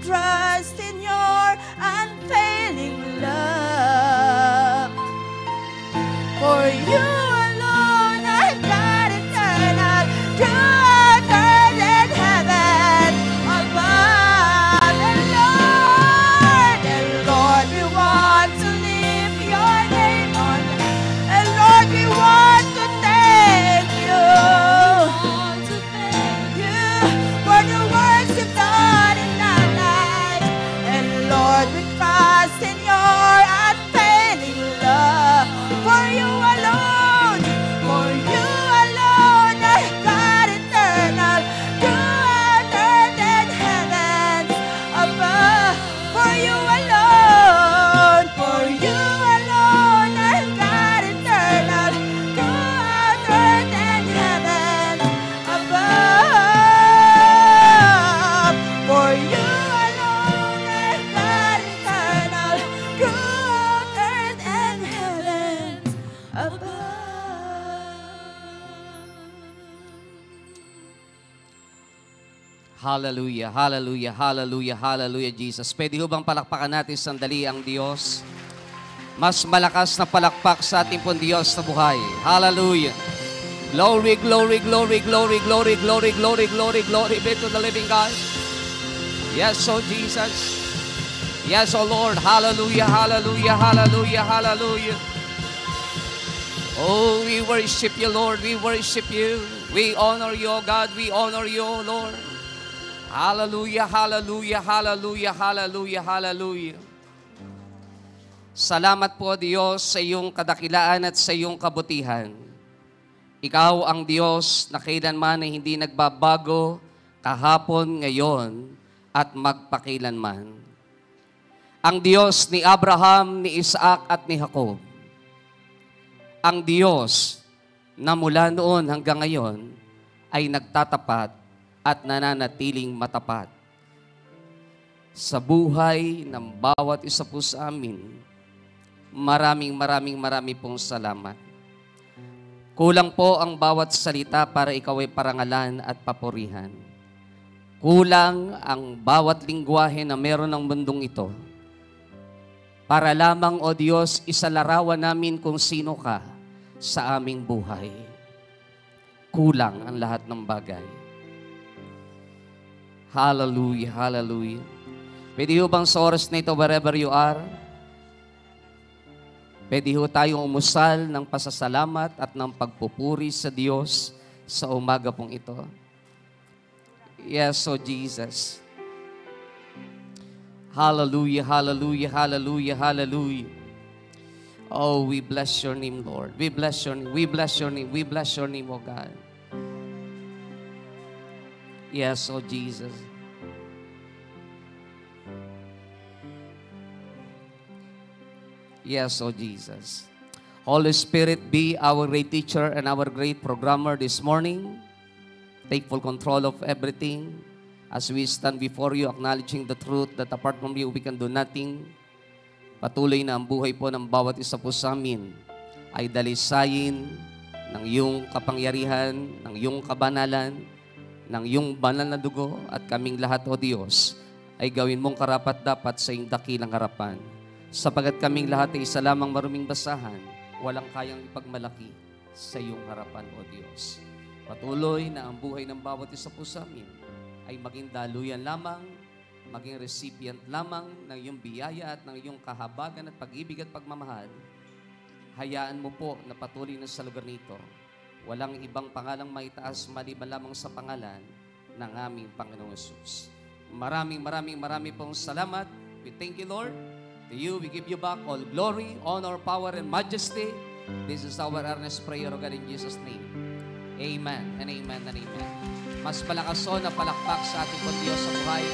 trust in your unfailing love. For you alone I've got eternal truth, earth and heaven above. And Lord, we want to lift your name on. And Lord, we want to thank you. For the works you've done in our lives. And Lord, we trust in your unfailing love. For you alone I got eternal truth, earth and heavens above. For you alone I got eternal truth, earth and heavens above. For you alone I got eternal truth, earth and heavens above. Hallelujah, hallelujah, hallelujah, hallelujah, Jesus. Pwede ho bang palakpakan natin sandali ang Diyos? Mas malakas na palakpak sa ating pong Diyos na buhay. Hallelujah. Glory, glory, glory, glory, glory, glory, glory, glory, glory be to the living God. Yes, oh Jesus. Yes, oh Lord. Hallelujah, hallelujah, hallelujah, hallelujah. Oh, we worship you, Lord. We worship you. We honor you, God. We honor you, Lord. Hallelujah, hallelujah, hallelujah, hallelujah, hallelujah. Salamat po, Diyos, sa iyong kadakilaan at sa iyong kabutihan. Ikaw ang Diyos na kailanman ay hindi nagbabago, kahapon, ngayon, at magpakilanman. Ang Diyos ni Abraham, ni Isaac, at ni Jacob. Ang Diyos na mula noon hanggang ngayon ay nagtatapat at nananatiling matapat sa buhay ng bawat isa po sa amin. Maraming pong salamat. Kulang po ang bawat salita para ikaw ay parangalan at papurihan. Kulang ang bawat lingwahe na meron ng mundong ito para lamang, O Diyos, isalarawan namin kung sino ka sa aming buhay. Kulang ang lahat ng bagay. Hallelujah, hallelujah. Pwede ho bang sa oras na ito, wherever you are, pwede ho tayong umusal ng pasasalamat at ng pagpupuri sa Diyos sa umaga pong ito. Yes, oh Jesus. Hallelujah, hallelujah, hallelujah, hallelujah. Oh, we bless your name, Lord. We bless your name, we bless your name, we bless your name, oh God. Yes, oh Jesus. Yes, oh Jesus. Holy Spirit, be our great teacher and our great programmer this morning. Take full control of everything as we stand before you, acknowledging the truth that apart from you, we can do nothing. Patuloy na ang buhay po ng bawat isa po sa amin ay dalisayin ng iyong kapangyarihan, ng iyong kabanalan, ng iyong banal na dugo, at kaming lahat, O Diyos, ay gawin mong karapat-dapat sa iyong dakilang harapan. Sapagat kaming lahat ay isa lamang maruming basahan, walang kayang ipagmalaki sa iyong harapan, O Diyos. Patuloy na ang buhay ng bawat isa po sa amin ay maging daluyan lamang, maging recipient lamang ng iyong biyaya at ng iyong kahabagan at pag-ibig at pagmamahal. Hayaan mo po na patuloy na sa lugar nito, walang ibang pangalang maitaas maliban lamang sa pangalan ng aming Panginoong Hesus. Maraming pong salamat. We thank you, Lord. To you, we give you back all glory, honor, power, and majesty. This is our earnest prayer, O God, in Jesus' name. Amen and amen and amen. Mas malakas o na palakpak sa ating pong Diyos sa buhay.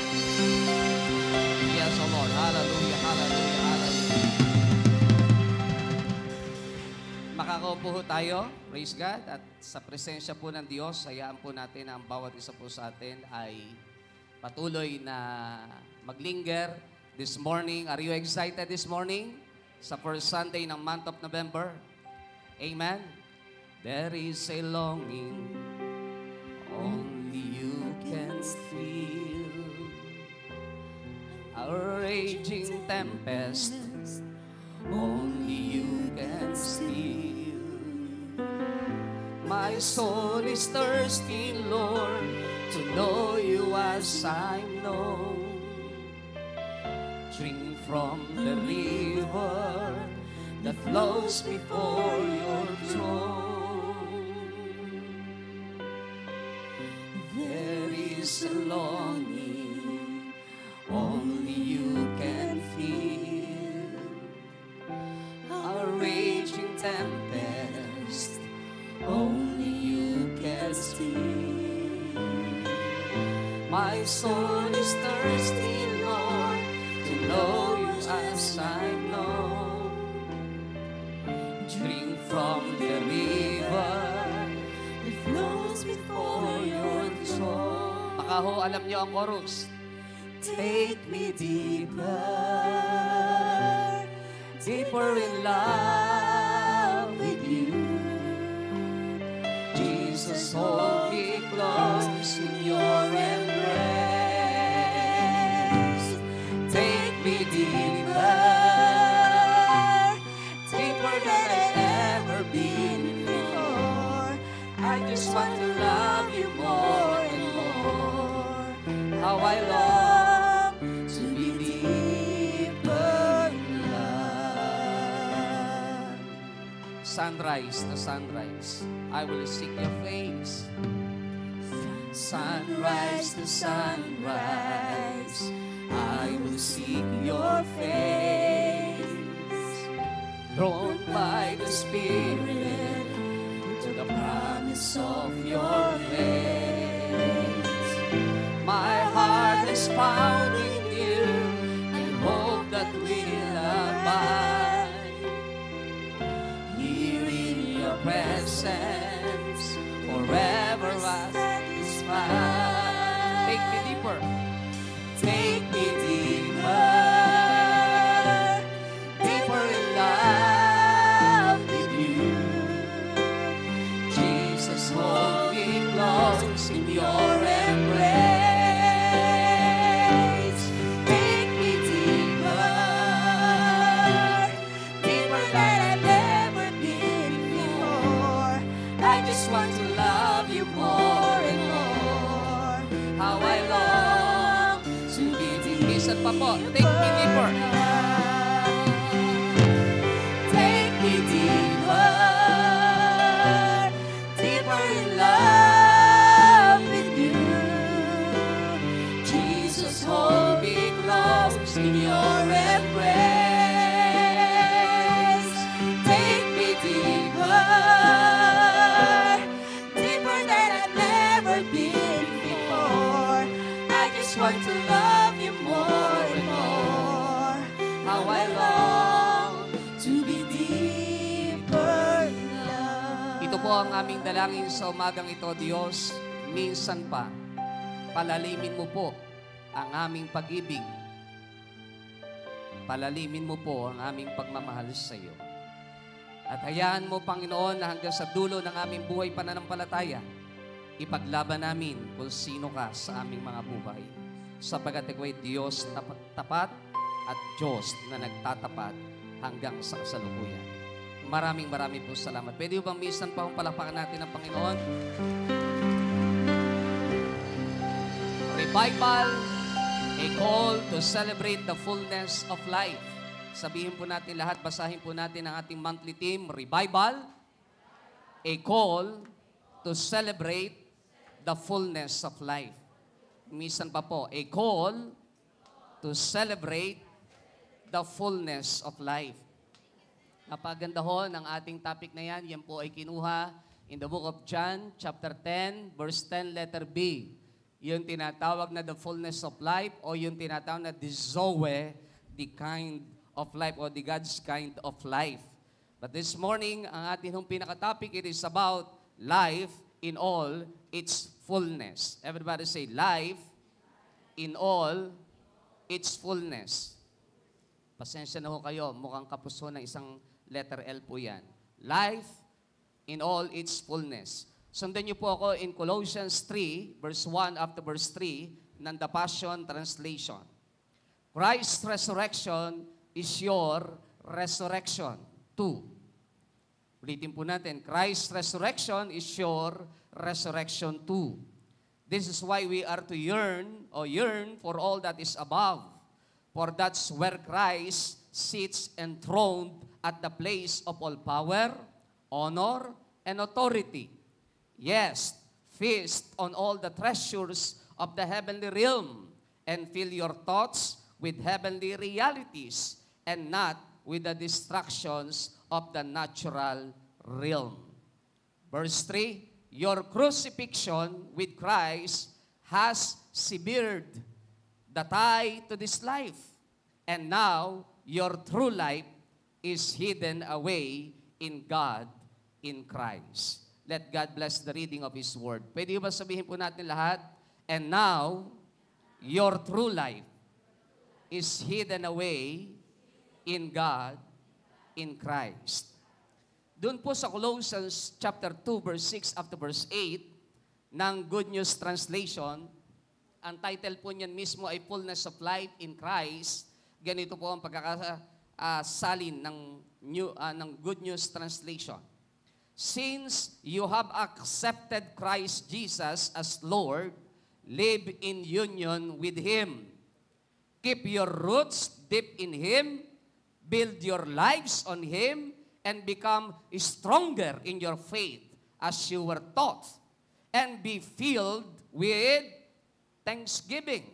Yes, O Lord. Hallelujah, hallelujah, hallelujah. Makakaupo ho tayo, praise God, at sa presensya po ng Diyos, hayaan po natin na ang bawat isa po sa atin ay patuloy na maglinger this morning. Are you excited this morning? Sa first Sunday ng month of November. Amen? There is a longing only you can feel, tempest, only you can still. My soul is thirsty, Lord, to know you as I know. Drink from the river that flows before your throne. There is a longing only you can feel, a raging tempest only you can still. My soul is thirsty, Lord, to know you as I know. Drink from the river that flows before your throne. Baka ho, alam niyo ang chorus. Take me deeper, deeper in love with you. Jesus, hold me close in your embrace. Take me deeper, deeper than I've ever been before. I just want to love you more and more. How I long to be deeper in love. Sunrise to sunrise, I will seek your face. Sunrise to sunrise, I will seek your face. Drawn by the Spirit to the promise of your grace. My heart is found in you, and hope that will abide. Here in your presence, forever satisfied. Take me deeper. Take me deeper, deeper in love with you. Jesus, hold me close in your embrace. Take me deeper, deeper than I've ever been before. I just want to love you more and more. How I long to be deep. Minsan pa po, take me deeper. Take me deeper, deeper in love with you. Jesus, hold me close in your embrace. Take me deeper, deeper than I've ever been before. I just want to love you more and more. How I long to be deeper in love. Ito po ang aming dalangin sa umagang ito, Diyos. Minsan pa, palalimin mo po ang aming pag-ibig. Palalimin mo po ang aming pagmamahal sa iyo. At hayaan mo, Panginoon, na hanggang sa dulo ng aming buhay pananampalataya, ipaglaban namin kung sino ka sa aming mga buhay. Sapagat ikaw ay Diyos na tapat at Diyos na nagtatapat hanggang sa kasalukuyan. Maraming po salamat. Pwede bang minsan pa kung palakpakan natin ang Panginoon? Revival, a call to celebrate the fullness of life. Sabihin po natin lahat, basahin po natin ang ating monthly theme, Revival, a call to celebrate the fullness of life. Minsan pa po, a call to celebrate the fullness of life. Napaganda ho ng ating topic na yan. Yan po ay kinuha in the book of John, chapter 10, verse 10, letter B. Yung tinatawag na the fullness of life o yung tinatawag na the Zoe, the kind of life or the God's kind of life. But this morning, ang ating pinaka-topic, it is about life in all its fullness. Everybody say, life in all its fullness. Pasensya na ho kayo, mukhang kapuso ng isang letter L po yan. Life in all its fullness. Sundan niyo po ako in Colossians 3, verse 1 up to verse 3 ng The Passion Translation. Christ's resurrection is your resurrection too. Ulitin po natin, Christ's resurrection is your resurrection too. This is why we are to yearn for all that is above. For that's where Christ sits enthroned at the place of all power, honor, and authority. Yes, feast on all the treasures of the heavenly realm and fill your thoughts with heavenly realities and not with the distractions of the natural realm. Verse 3, your crucifixion with Christ has severed the tie to this life, and now your true life is hidden away in God, in Christ. Let God bless the reading of His Word. Pwede ba sabihin po natin lahat? And now, your true life is hidden away in God, in Christ. Doon po sa Colossians chapter 2, verse 6 up to verse 8 ng Good News Translation, ang title po niyan mismo ay Fullness of Life in Christ. Ganito po ang pagkakasalin ng Good News Translation. Since you have accepted Christ Jesus as Lord, live in union with Him. Keep your roots deep in Him, build your lives on Him, and become stronger in your faith as you were taught, and be filled with thanksgiving.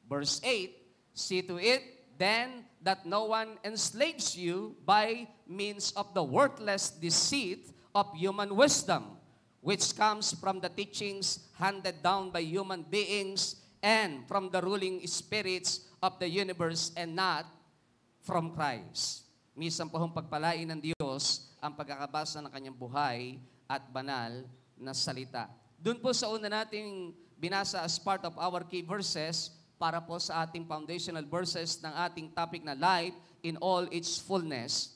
Verse 8, see to it then that no one enslaves you by means of the worthless deceit of human wisdom, which comes from the teachings handed down by human beings and from the ruling spirits of the universe and not from Christ. Minsan po hong pagpalain ng Diyos ang pagkakabasa ng kanyang buhay at banal na salita. Doon po sa una nating binasa as part of our key verses para po sa ating foundational verses ng ating topic na life in all its fullness.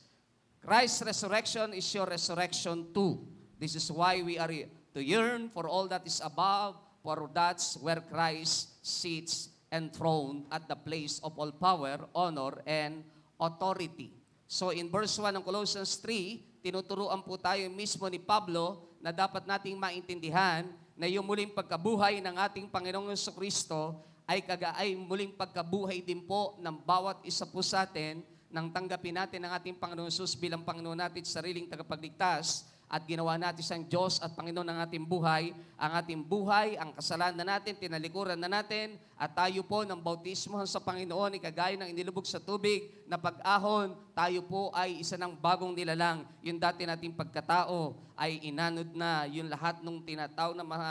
Christ's resurrection is your resurrection too. This is why we are to yearn for all that is above, for that's where Christ sits enthroned at the place of all power, honor, and authority. So in verse 1 ng Colossians 3, tinuturuan po tayo mismo ni Pablo na dapat nating maintindihan na yung muling pagkabuhay ng ating Panginoong Jesucristo ay muling pagkabuhay din po ng bawat isa po sa atin nang tanggapin natin ang ating Panginoong Jesus bilang Panginoon natin sa sariling tagapagligtas at ginawa natin siyang Diyos at Panginoon ng ating buhay. Ang ating buhay, ang kasalanan natin, tinalikuran na natin at tayo po ng bautismo sa Panginoon, ikagaya ng inilubog sa tubig na pag-ahon, tayo po ay isa ng bagong nilalang. Yung dati nating pagkatao ay inanod na yung lahat ng tinatawag na mga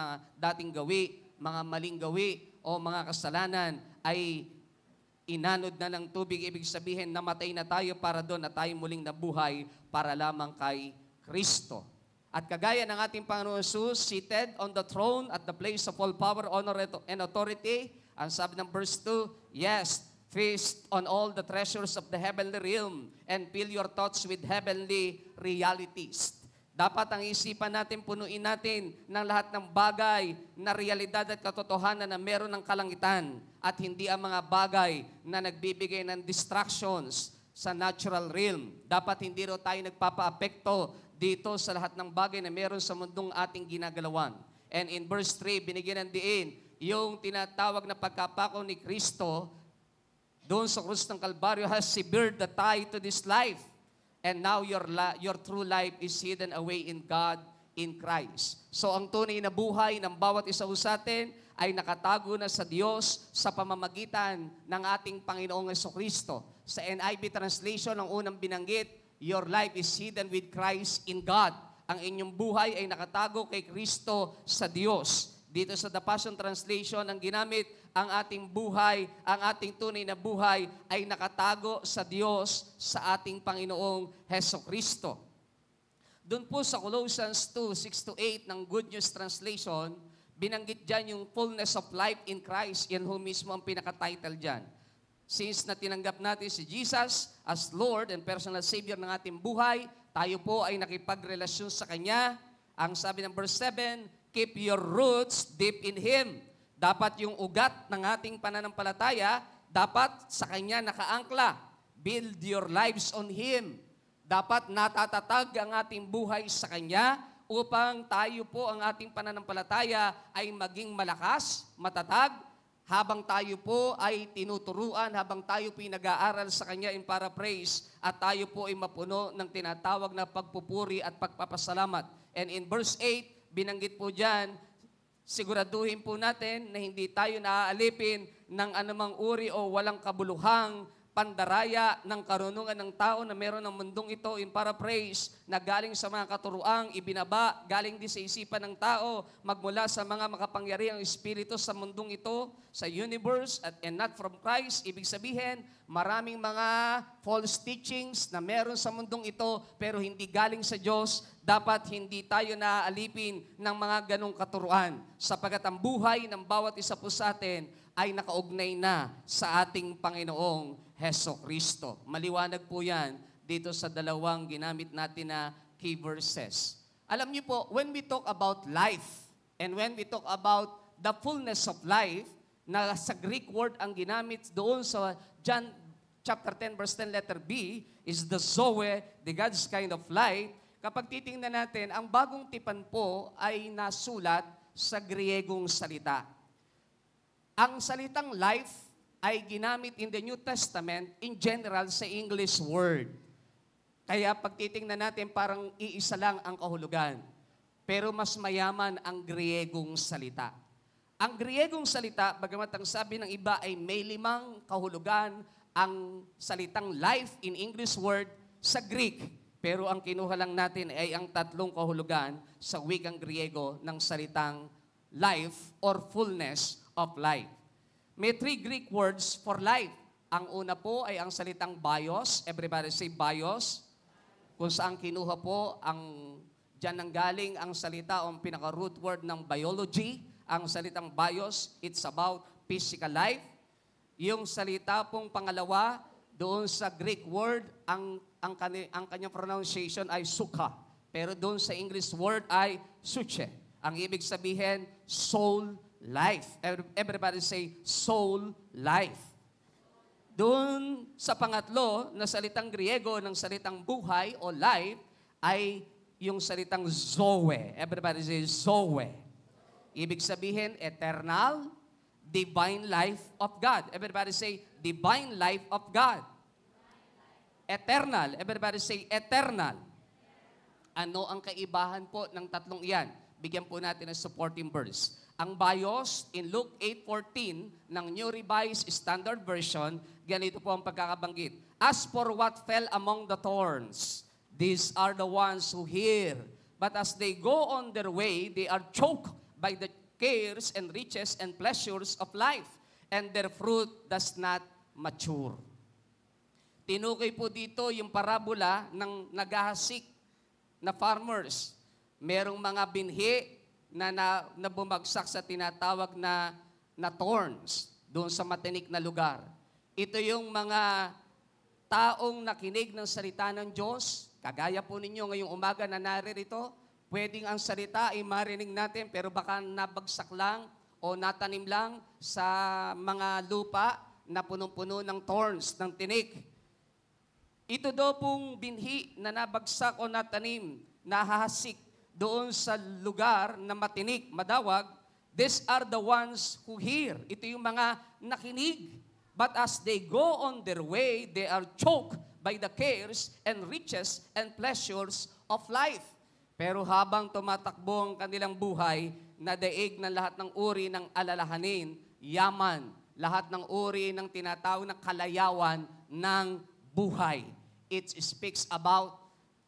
dating gawi, mga maling gawi o mga kasalanan ay inanod na ng tubig. Ibig sabihin, namatay na tayo para doon na tayo muling nabuhay para lamang kay Kristo. At kagaya ng ating Panginoon Jesus, seated on the throne at the place of all power, honor, and authority, ang sabi ng verse 2, yes, feast on all the treasures of the heavenly realm and fill your thoughts with heavenly realities. Dapat ang isipan natin, punuin natin ng lahat ng bagay na realidad at katotohanan na meron ng kalangitan at hindi ang mga bagay na nagbibigay ng distractions sa natural realm. Dapat hindi rin tayo nagpapa-apekto dito sa lahat ng bagay na meron sa mundong ating ginagalawan. And in verse 3, binigyan ng diin yung tinatawag na pagkapako ni Kristo doon sa krus ng Kalbaryo has severed the tie to this life. And now your true life is hidden away in God, in Christ. So ang tunay na buhay ng bawat isa sa atin ay nakatago na sa Diyos sa pamamagitan ng ating Panginoong Jesucristo. Sa NIV translation, ang unang binanggit, your life is hidden with Christ in God. Ang inyong buhay ay nakatago kay Kristo sa Diyos. Dito sa The Passion Translation, ang ginamit, ang ating buhay, ang ating tunay na buhay ay nakatago sa Diyos sa ating Panginoong Hesukristo. Doon po sa Colossians 2:6-8 ng Good News Translation, binanggit dyan yung fullness of life in Christ. Yan ho mismo ang pinaka-title dyan. Since na tinanggap natin si Jesus as Lord and personal Savior ng ating buhay, tayo po ay nakipagrelasyon sa Kanya. Ang sabi ng verse 7, keep your roots deep in Him. Dapat yung ugat ng ating pananampalataya, dapat sa Kanya nakaangkla. Build your lives on Him. Dapat natatatag ang ating buhay sa Kanya upang tayo po ang ating pananampalataya ay maging malakas, matatag, habang tayo po ay tinuturuan, habang tayo po nag-aaral sa Kanya in paraphrase, at tayo po ay mapuno ng tinatawag na pagpupuri at pagpapasalamat. And in verse 8, binanggit po dyan, siguraduhin po natin na hindi tayo naaalipin ng anumang uri o walang kabuluhang pandaraya ng karunungan ng tao na meron ng mundong ito in paraphrase na galing sa mga katuruang ibinaba, galing din sa isipan ng tao, magmula sa mga makapangyarihang espiritu sa mundong ito, sa universe, and not from Christ. Ibig sabihin, maraming mga false teachings na meron sa mundong ito pero hindi galing sa Diyos. Dapat hindi tayo naaalipin ng mga ganong katuruan sapagkat ang buhay ng bawat isa po sa atin ay nakaugnay na sa ating Panginoong Heso Kristo. Maliwanag po yan dito sa dalawang ginamit natin na key verses. Alam niyo po, when we talk about life and when we talk about the fullness of life, na sa Greek word ang ginamit doon sa John chapter 10 verse 10 letter B is the Zoe, the God's kind of life. Kapag titingnan natin, ang bagong tipan po ay nasulat sa Griegong salita. Ang salitang life ay ginamit in the New Testament in general sa English word. Kaya pag titingnan natin, parang iisa lang ang kahulugan. Pero mas mayaman ang Griegong salita. Ang Griegong salita, bagamat ang sabi ng iba ay may 5 kahulugan, ang salitang life in English word sa Greek. Pero ang kinuha lang natin ay ang 3 kahulugan sa wikang Griego ng salitang life or fullness of life. May 3 Greek words for life. Ang una po ay ang salitang bios. Everybody say bios. Kung saan kinuha po dyan nanggaling ang salita o ang pinaka-root word ng biology. Ang salitang bios, it's about physical life. Yung salita pong pangalawa, doon sa Greek word, ang kanyang pronunciation ay sukha. Pero doon sa English word ay suche. Ang ibig sabihin, soul life. Everybody say, soul life. Doon sa pangatlo na salitang Griego ng salitang buhay o life ay yung salitang zoe. Everybody say, zoe. Ibig sabihin, eternal, divine life of God. Everybody say, divine life of God. Eternal. Everybody say, eternal. Ano ang kaibahan po ng tatlong iyan? Bigyan po natin ng supporting verse. Ang bios in Luke 8:14 ng New Revised Standard Version, ganito po ang pagkakabanggit. As for what fell among the thorns, these are the ones who hear. But as they go on their way, they are choked by the cares and riches and pleasures of life, and their fruit does not mature. Tinukoy po dito yung parabola ng naghahasik na farmers. Merong mga binhi na bumagsak sa tinatawag na thorns doon sa matinik na lugar. Ito yung mga taong nakinig ng salita ng Diyos. Kagaya po ninyo ngayong umaga na naririto, pwedeng ang salita ay marinig natin pero baka nabagsak lang o natanim lang sa mga lupa na punong-puno ng thorns, ng tinik. Ito daw pong binhi na nabagsak o natanim, nahahasik doon sa lugar na matinik, madawag, these are the ones who hear. Ito yung mga nakinig. But as they go on their way, they are choked by the cares and riches and pleasures of life. Pero habang tumatakbo ang kanilang buhay, nadaig ng lahat ng uri ng alalahanin, yaman, lahat ng uri ng tinatawag na kalayawan ng buhay. It speaks about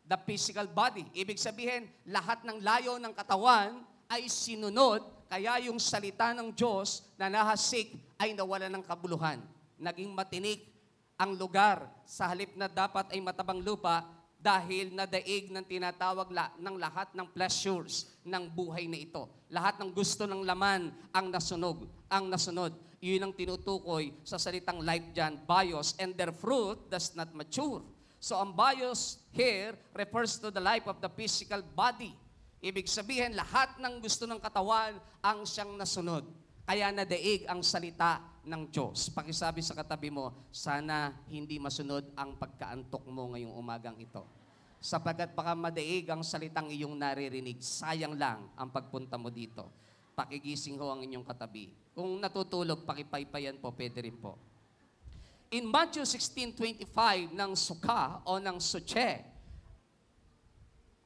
the physical body. Ibig sabihin, lahat ng layo ng katawan ay sinunod, kaya yung salita ng Diyos na nahasik ay nawala ng kabuluhan. Naging matinik ang lugar sa halip na dapat ay matabang lupa, dahil nadaig ng tinatawag ng lahat ng pleasures ng buhay na ito. Lahat ng gusto ng laman ang nasunod. Yun ang tinutukoy sa salitang life dyan, bios, and their fruit does not mature. So ang bios here refers to the life of the physical body. Ibig sabihin, lahat ng gusto ng katawan ang siyang nasunod. Kaya nadaig ang salita ng Diyos. Pakisabi sa katabi mo, sana hindi masunod ang pagkaantok mo ngayong umagang ito. Sapagkat baka madaig ang salitang iyong naririnig, sayang lang ang pagpunta mo dito. Pakigising ho ang inyong katabi. Kung natutulog, pakipaypayan po, pwede rin po. In Matthew 16:25 ng Suka o ng Suche,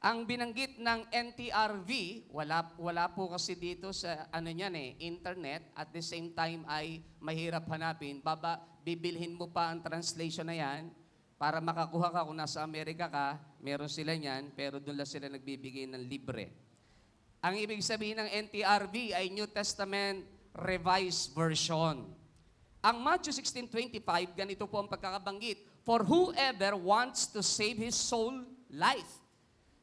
ang binanggit ng NTRV, wala po kasi dito sa internet, at the same time ay mahirap hanapin. Bibilhin mo pa ang translation na yan para makakuha ka kung nasa Amerika ka, meron sila niyan, pero doon lang sila nagbibigay ng libre. Ang ibig sabihin ng NTRV ay New Testament Revised Version. Ang Matthew 16:25, ganito po ang pagkakabanggit, "For whoever wants to save his soul, life."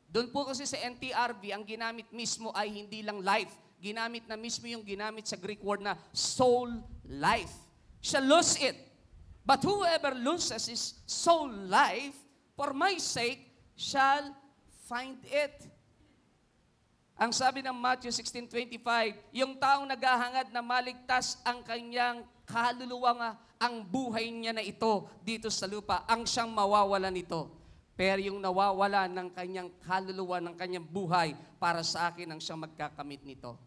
Doon po kasi sa NTRV, ang ginamit mismo ay hindi lang life. Ginamit na mismo yung ginamit sa Greek word na soul life. Shall lose it. But whoever loses his soul life, for my sake, shall find it. Ang sabi ng Matthew 16:25, yung taong naghahangad na maligtas ang kanyang kaluluwa, ang buhay niya na ito dito sa lupa, ang siyang mawawalan nito. Pero yung nawawala ng kanyang kaluluwa, ng kanyang buhay, para sa akin ang siyang magkakamit nito.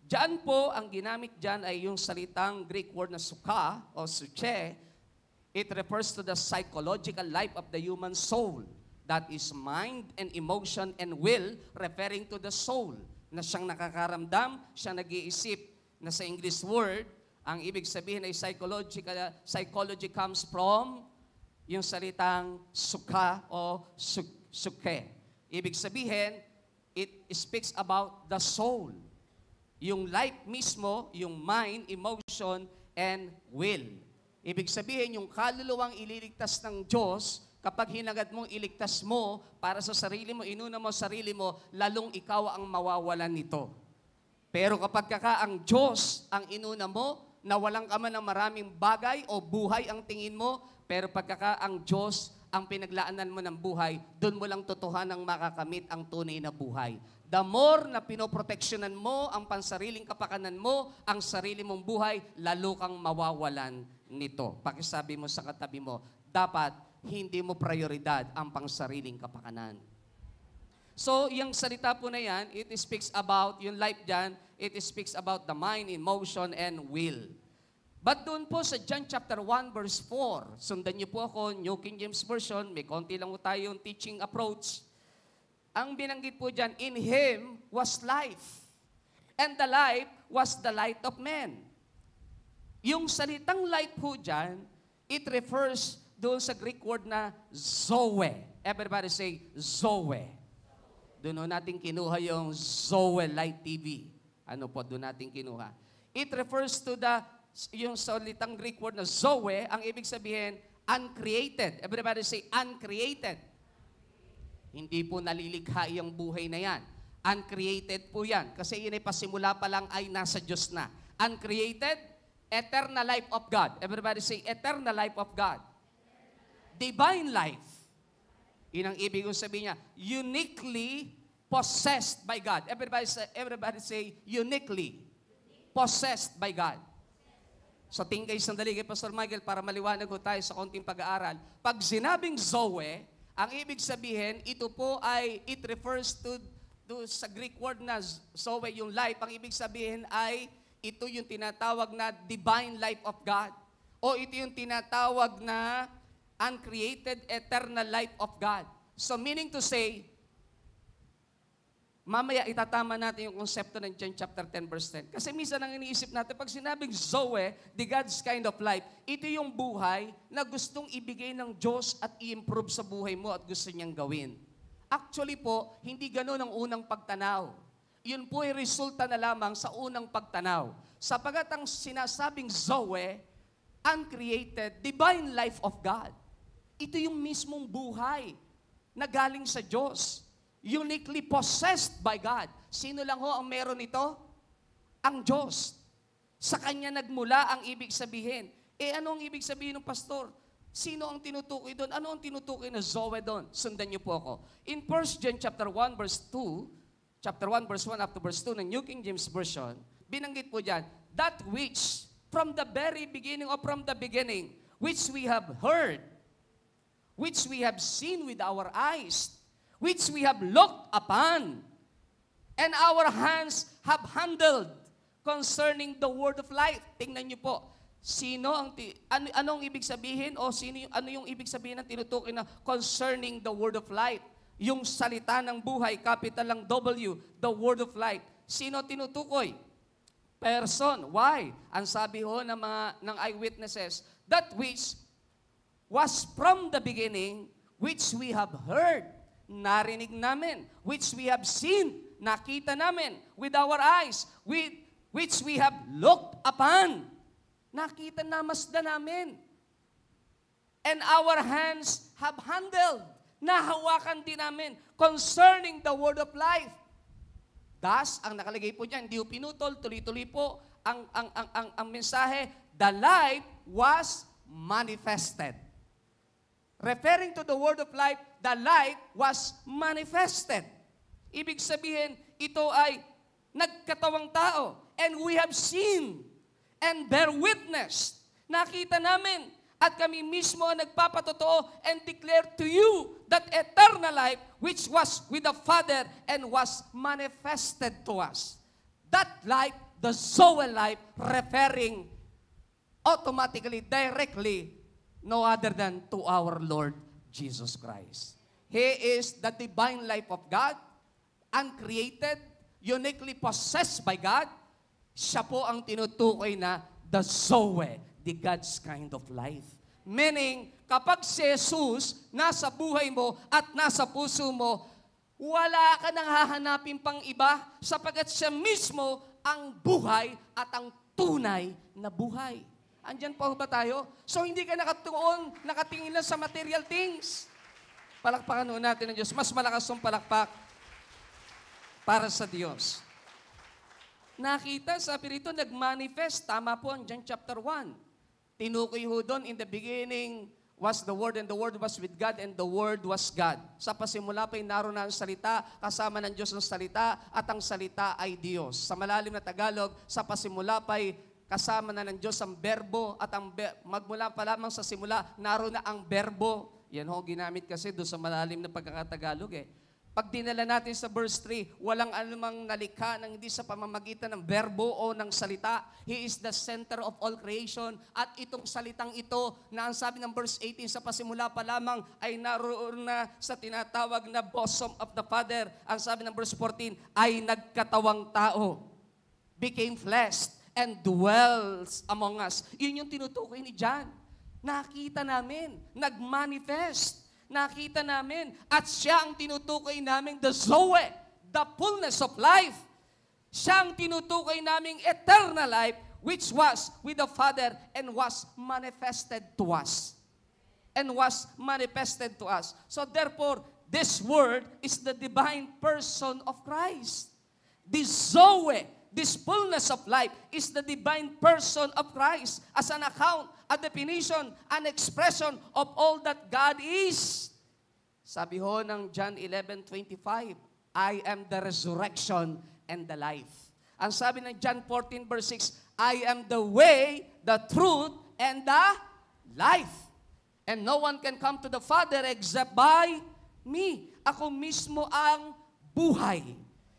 Diyan po, ang ginamit diyan ay yung salitang Greek word na suka o suche. It refers to the psychological life of the human soul. That is mind and emotion and will, referring to the soul. Na siyang nakakaramdam, siyang nag-iisip. Na sa English word, ang ibig sabihin ay psychology comes from yung salitang suka o suke. Ibig sabihin, it speaks about the soul. Yung life mismo, yung mind, emotion, and will. Ibig sabihin, yung kaluluwang ililigtas ng Diyos, kapag hinagad mong iligtas mo para sa sarili mo, inuna mo sarili mo, lalong ikaw ang mawawalan nito. Pero kapag ang Diyos ang inuna mo, na walang ka man ng maraming bagay o buhay ang tingin mo, pero pagkaka ang Diyos ang pinaglaanan mo ng buhay, doon mo lang totohanang makakamit ang tunay na buhay. The more na pinoproteksyonan mo ang pansariling kapakanan mo, ang sarili mong buhay, lalo kang mawawalan nito. Pakisabi mo sa katabi mo, dapat hindi mo prioridad ang pansariling kapakanan. So, yung salita po na yan, it speaks about, yung life dyan, it speaks about the mind, emotion, and will. But doon po sa John chapter 1, verse 4, sundan niyo po ako, New King James Version, may konti lang po tayong teaching approach. Ang binanggit po dyan, in Him was life, and the life was the light of men. Yung salitang light po dyan, it refers doon sa Greek word na Zoe. Everybody say, Zoe. Doon natin kinuha yung Zoe Light TV. Ano po, doon natin kinuha. It refers to yung salitang Greek word na Zoe, ang ibig sabihin, uncreated. Everybody say, uncreated. Hindi po nalilikha yung buhay na yan. Uncreated po yan. Kasi yun ay pasimula pa lang ay nasa Diyos na. Uncreated, eternal life of God. Everybody say, eternal life of God. Divine life. Yun ang ibig sabihin niya. Uniquely possessed by God. Everybody say uniquely possessed by God. So tingin kayo sandali kay Pastor Michael para maliwanag ko tayo sa konting pag-aaral. Pag sinabing Zoe, ang ibig sabihin, ito po ay, it refers to sa Greek word na Zoe, yung life. Ang ibig sabihin ay, ito yung tinatawag na divine life of God. O ito yung tinatawag na uncreated eternal life of God. So meaning to say, mamaya itatama natin yung konsepto ng John chapter 10 verse 10. Kasi minsan ang iniisip natin, pag sinabing Zoe, the God's kind of life, ito yung buhay na gustong ibigay ng Diyos at i-improve sa buhay mo at gusto niyang gawin. Actually po, hindi ganun ang unang pagtanaw. Yun po ay resulta na lamang sa unang pagtanaw. Sapagat ang sinasabing Zoe, uncreated, divine life of God. Ito yung mismong buhay na galing sa Diyos. Uniquely possessed by God. Sino lang ho ang meron ito? Ang Diyos. Sa Kanya nagmula ang ibig sabihin. Ano ang ibig sabihin ng pastor? Sino ang tinutukoy doon? Ano ang tinutukoy na Zoe doon? Sundan niyo po ako. In 1 John chapter 1 verse 2, chapter 1 verse 1 up to verse 2 ng New King James Version, binanggit po dyan, that which from the very beginning or from the beginning, which we have heard, which we have seen with our eyes, which we have looked upon, and our hands have handled concerning the word of life. Tingnan niyo po, anong ibig sabihin o ano yung ibig sabihin ng tinutukoy na concerning the word of life? Yung salita ng buhay, capital ng W, the word of life. Sino tinutukoy? Person. Why? Ang sabi ho ng eyewitnesses, that which was from the beginning, which we have heard, narinig namin, which we have seen, nakita namin with our eyes, which we have looked upon, nakita namasdan namin, and our hands have handled, nahawakan din namin, concerning the word of life. Thus, ang nakalagay po dyan, hindi po pinutol, tuloy-tuloy po ang mensahe, the life was manifested. Referring to the word of life, the life was manifested. Ibig sabihin, ito ay nagkatawang tao. And we have seen and bear witness. Nakita namin at kami mismo ang nagpapatotoo and declare to you that eternal life which was with the Father and was manifested to us. That life, the Zoe life, referring automatically, directly, no other than to our Lord Jesus Christ. He is the divine life of God, uncreated, uniquely possessed by God. Siya po ang tinutukoy na the Zoe, the God's kind of life. Meaning, kapag si Jesus nasa buhay mo at nasa puso mo, wala ka nang hahanapin pang iba sapagkat siya mismo ang buhay at ang tunay na buhay. Andyan po ba tayo? So hindi ka nakatingin lang sa material things. Palakpakan ho natin ng Diyos. Mas malakas ang palakpak para sa Diyos. Nakita, sabi rito, nag-manifest. Tama po ang John chapter 1. Tinukoy ho doon, in the beginning was the Word, and the Word was with God, and the Word was God. Sa pasimula pa'y naroon na ang salita, kasama ng Diyos ang salita, at ang salita ay Diyos. Sa malalim na Tagalog, sa pasimula pa'y kasama na ng Diyos ang berbo, at magmula pa lamang sa simula, naroon na ang berbo. Yan ho, ginamit kasi doon sa malalim na pagkakatagalog eh. Pag dinala natin sa verse 3, walang anumang nalikha ng hindi sa pamamagitan ng berbo o ng salita. He is the center of all creation. At itong salitang ito, na ang sabi ng verse 18, sa pasimula pa lamang ay naroon na sa tinatawag na bosom of the Father. Ang sabi ng verse 14, ay nagkatawang tao, became flesh, and dwells among us. Yun yung tinutukoy ni John. Nakita namin, nag-manifest. Nakita namin, at siya ang tinutukoy namin the Zoe, the fullness of life. Siya ang tinutukoy namin eternal life, which was with the Father and was manifested to us. And was manifested to us. So therefore, this word is the divine person of Christ. This Zoe, this fullness of life is the divine person of Christ as an account, a definition, an expression of all that God is. Sabi ho ng John 11:25, I am the resurrection and the life. Ang sabi ng John 14 verse 6, I am the way, the truth, and the life. And no one can come to the Father except by me. Ako mismo ang buhay.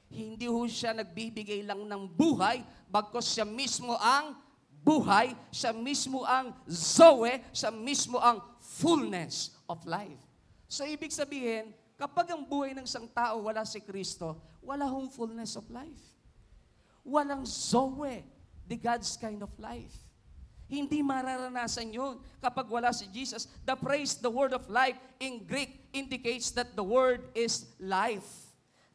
Hindi ho siya nagbibigay lang ng buhay, bagkus siya mismo ang buhay, siya mismo ang Zoe, siya mismo ang fullness of life. So ibig sabihin, kapag ang buhay ng isang tao wala si Kristo, wala hong fullness of life. Walang Zoe, the God's kind of life. Hindi mararanasan yun kapag wala si Jesus. The phrase, the word of life in Greek indicates that the word is life.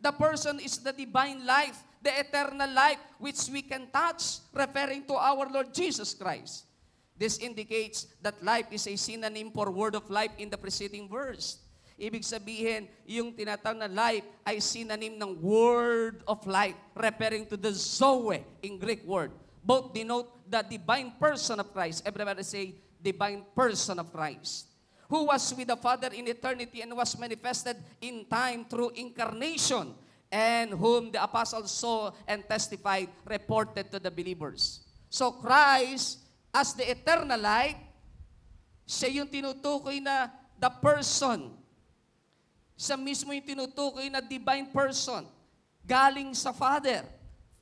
The person is the divine life, the eternal life which we can touch, referring to our Lord Jesus Christ. This indicates that life is a synonym for word of life in the preceding verse. Ibig sabihin, yung tinatawag na life ay synonym ng word of life, referring to the Zoe in Greek word. Both denote the divine person of Christ. Everybody say, divine person of Christ, who was with the Father in eternity and was manifested in time through incarnation, and whom the apostles saw and testified, reported to the believers. So Christ, as the eternal life, siya yung tinutukoy na the person. Siya mismo yung tinutukoy na divine person. Galing sa Father.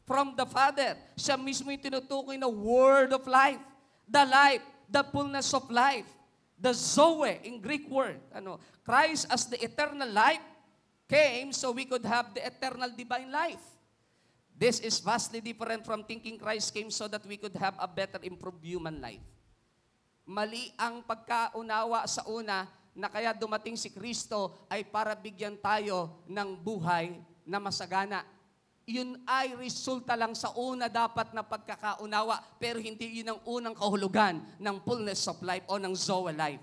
From the Father. Siya mismo yung tinutukoy na word of life. The life, the fullness of life. The Zoe in Greek word. Christ as the eternal life came so we could have the eternal divine life. This is vastly different from thinking Christ came so that we could have a better improved human life. Mali ang pagkaunawa sa una na kaya dumating si Kristo ay para bigyan tayo ng buhay na masagana. Yun ay resulta lang sa una dapat na pagkakaunawa, pero hindi yun ang unang kahulugan ng fullness of life o ng Zoe life.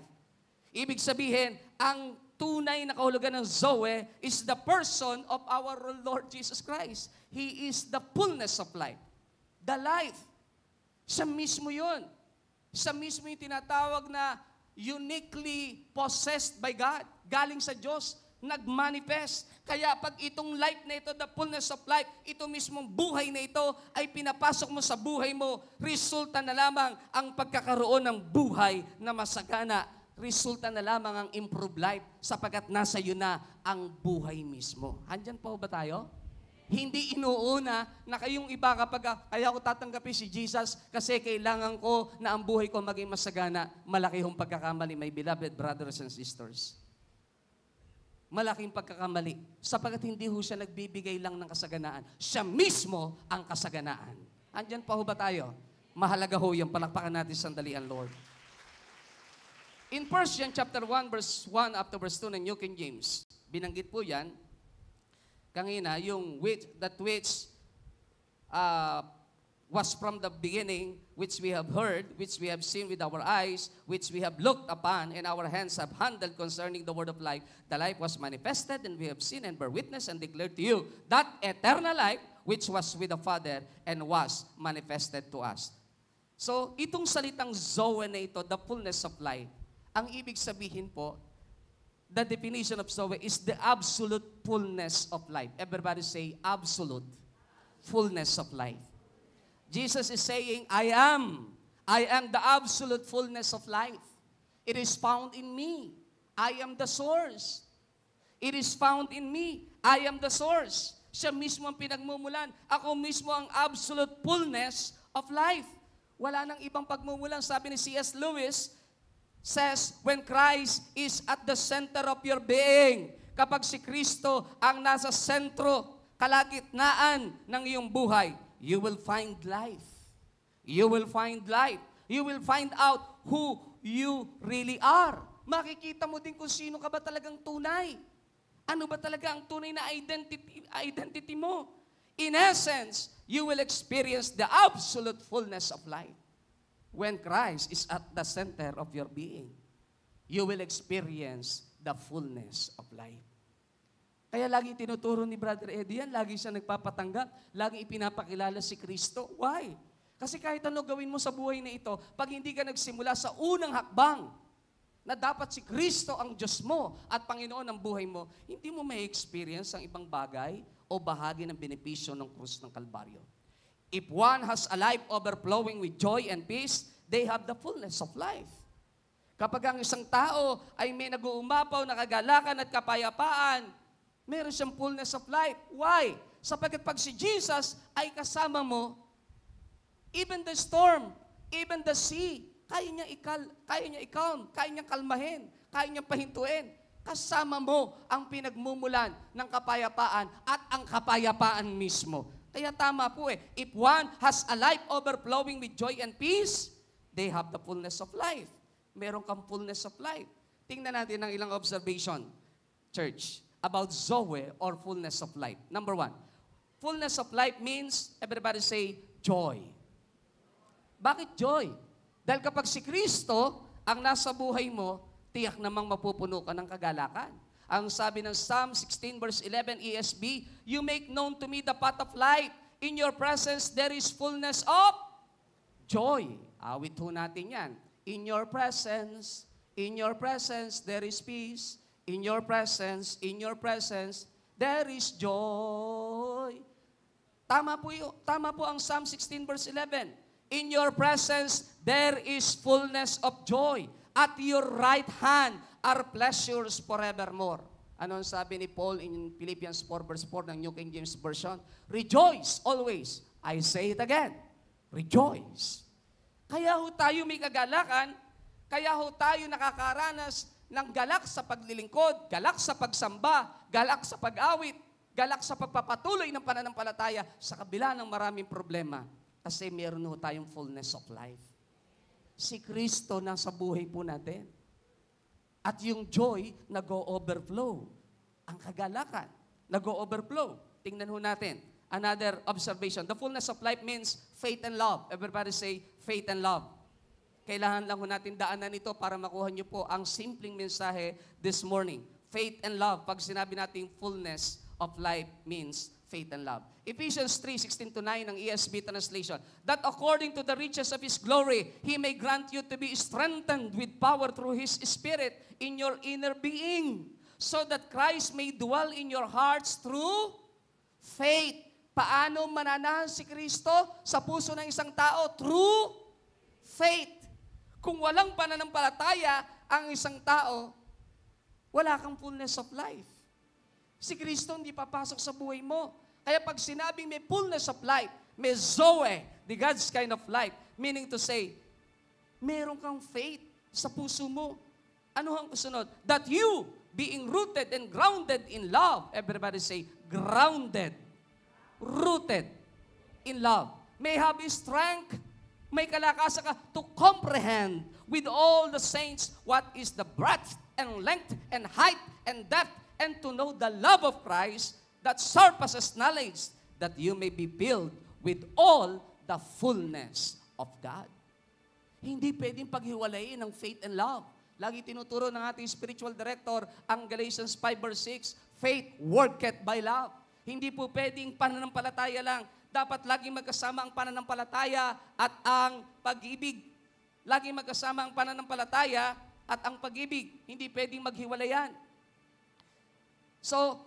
Ibig sabihin, ang tunay na kahulugan ng Zoe is the person of our Lord Jesus Christ. He is the fullness of life. The life. Siya mismo yun. Siya mismo yung tinatawag na uniquely possessed by God. Galing sa Diyos, nag-manifest. Kaya pag itong life na ito, the fullness of life, ito mismong buhay na ito ay pinapasok mo sa buhay mo, resulta na lamang ang pagkakaroon ng buhay na masagana. Resulta na lamang ang improved life sapagkat nasa iyo na ang buhay mismo. Andyan po ba tayo? Hindi inuuna na kayong iba kapag kaya ko tatanggapin si Jesus kasi kailangan ko na ang buhay ko maging masagana. Malaki hong pagkakamali, my beloved brothers and sisters. Malaking pagkakamali sapagkat hindi ho siya nagbibigay lang ng kasaganaan. Siya mismo ang kasaganaan. Andyan pa ho ba tayo? Mahalaga ho yung palakpakan natin sandali ang Lord. In 1 John chapter 1 verse 1 up to verse 2 ng New King James, binanggit po yan, kanina, yung which was from the beginning, which we have heard, which we have seen with our eyes, which we have looked upon, and our hands have handled concerning the word of life. The life was manifested, and we have seen and bear witness and declare to you that eternal life, which was with the Father and was manifested to us. So, itong salitang Zoe na ito, the fullness of life, ang ibig sabihin po, the definition of Zoe is the absolute fullness of life. Everybody say, absolute fullness of life. Jesus is saying, I am the absolute fullness of life. It is found in me. I am the source. It is found in me. I am the source. Siya mismo ang pinagmumulan. Ako mismo ang absolute fullness of life. Wala nang ibang pagmumulan. Sabi ni C.S. Lewis, says, when Christ is at the center of your being, kapag si Kristo ang nasa sentro, kalagitnaan ng iyong buhay, you will find life. You will find life. You will find out who you really are. Makikita mo din kung sino ka ba talagang tunay. Ano ba talaga ang tunay na identity mo? In essence, you will experience the absolute fullness of life. When Christ is at the center of your being, you will experience the fullness of life. Kaya lagi tinuturo ni Brother Eddie yan, lagi siya nagpapatanggap, lagi ipinapakilala si Kristo. Why? Kasi kahit ano gawin mo sa buhay na ito, pag hindi ka nagsimula sa unang hakbang, na dapat si Kristo ang Diyos mo at Panginoon ang buhay mo, hindi mo may experience ang ibang bagay o bahagi ng benepisyo ng krus ng Kalbaryo. If one has a life overflowing with joy and peace, they have the fullness of life. Kapag ang isang tao ay may nag-uumapaw na kagalakan at kapayapaan, meron siyang fullness of life. Why? Sapagkat pag si Jesus ay kasama mo, even the storm, even the sea, kaya niya i-calm, kaya niya kalmahin, kaya niya pahintuin. Kasama mo ang pinagmumulan ng kapayapaan at ang kapayapaan mismo. Kaya tama po if one has a life overflowing with joy and peace, they have the fullness of life. Meron kang fullness of life. Tingnan natin ang ilang observation, church, about Zoe or fullness of life. Number 1, fullness of life means, everybody say, joy. Bakit joy? Dahil kapag si Kristo ang nasa buhay mo, tiyak namang mapupuno ka ng kagalakan. Ang sabi ng Psalm 16 verse 11 ESV, you make known to me the path of life. In your presence there is fullness of joy. Awit ho natin yan. In your presence there is peace. In your presence there is joy. Tama po ang Psalm 16 verse 11. In your presence, there is fullness of joy. At your right hand are pleasures forevermore. Ano ang sabi ni Paul in Philippians 4 verse 4 ng New King James Version? Rejoice always. I say it again. Rejoice. Kaya ho tayo may kagalakan, kaya ho tayo nakakaranas ng galak sa paglilingkod, galak sa pagsamba, galak sa pag-awit, galak sa pagpapatuloy ng pananampalataya sa kabila ng maraming problema. Kasi meron ho tayong fullness of life. Si Kristo nasa buhay po natin. At yung joy, nag-o-overflow. Ang kagalakan, nag-o-overflow. Tingnan ho natin. Another observation. The fullness of life means faith and love. Everybody say, faith and love. Kailangan lang ho natin daanan ito para makuha niyo po ang simpleng mensahe this morning. Faith and love. Pag sinabi natin fullness of life means faith and love. Ephesians 3:16-9 ng ESV translation. That according to the riches of His glory, He may grant you to be strengthened with power through His Spirit in your inner being, so that Christ may dwell in your hearts through faith. Paano mananahan si Kristo sa puso ng isang tao? Through faith. Kung walang pananampalataya ang isang tao, wala kang fullness of life. Si Kristo hindi papasok sa buhay mo. Kaya pag sinabing may fullness of life, may zoe, the God's kind of life, meaning to say, meron kang faith sa puso mo. Ano ang kasunod? That you, being rooted and grounded in love, everybody say, grounded, rooted in love, may have strength, may kalakasan ka to comprehend with all the saints what is the breadth and length and height and depth, and to know the love of Christ that surpasses knowledge, that you may be filled with all the fullness of God. Hindi pwedeng paghiwalayin ng faith and love. Lagi tinuturo ng ating spiritual director ang Galatians 5 verse 6, faith worketh by love. Hindi po pwedeng pananampalataya lang. Dapat laging magkasama ang pananampalataya at ang pag-ibig. Laging magkasama ang pananampalataya at ang pag-ibig. Hindi pwedeng maghiwalayan. So,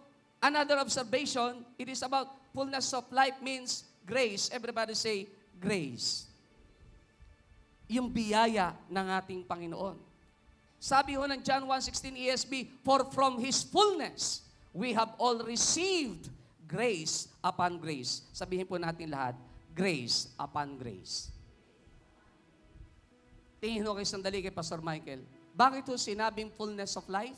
another observation, it is about fullness of life means grace. Everybody say, grace. Yung biyaya ng ating Panginoon. Sabi ho ng John 1:16 ESV, for from His fullness, we have all received grace upon grace. Sabihin po natin lahat, grace upon grace. Tingin ho kayo sandali kay Pastor Michael. Bakit ho sinabing fullness of life?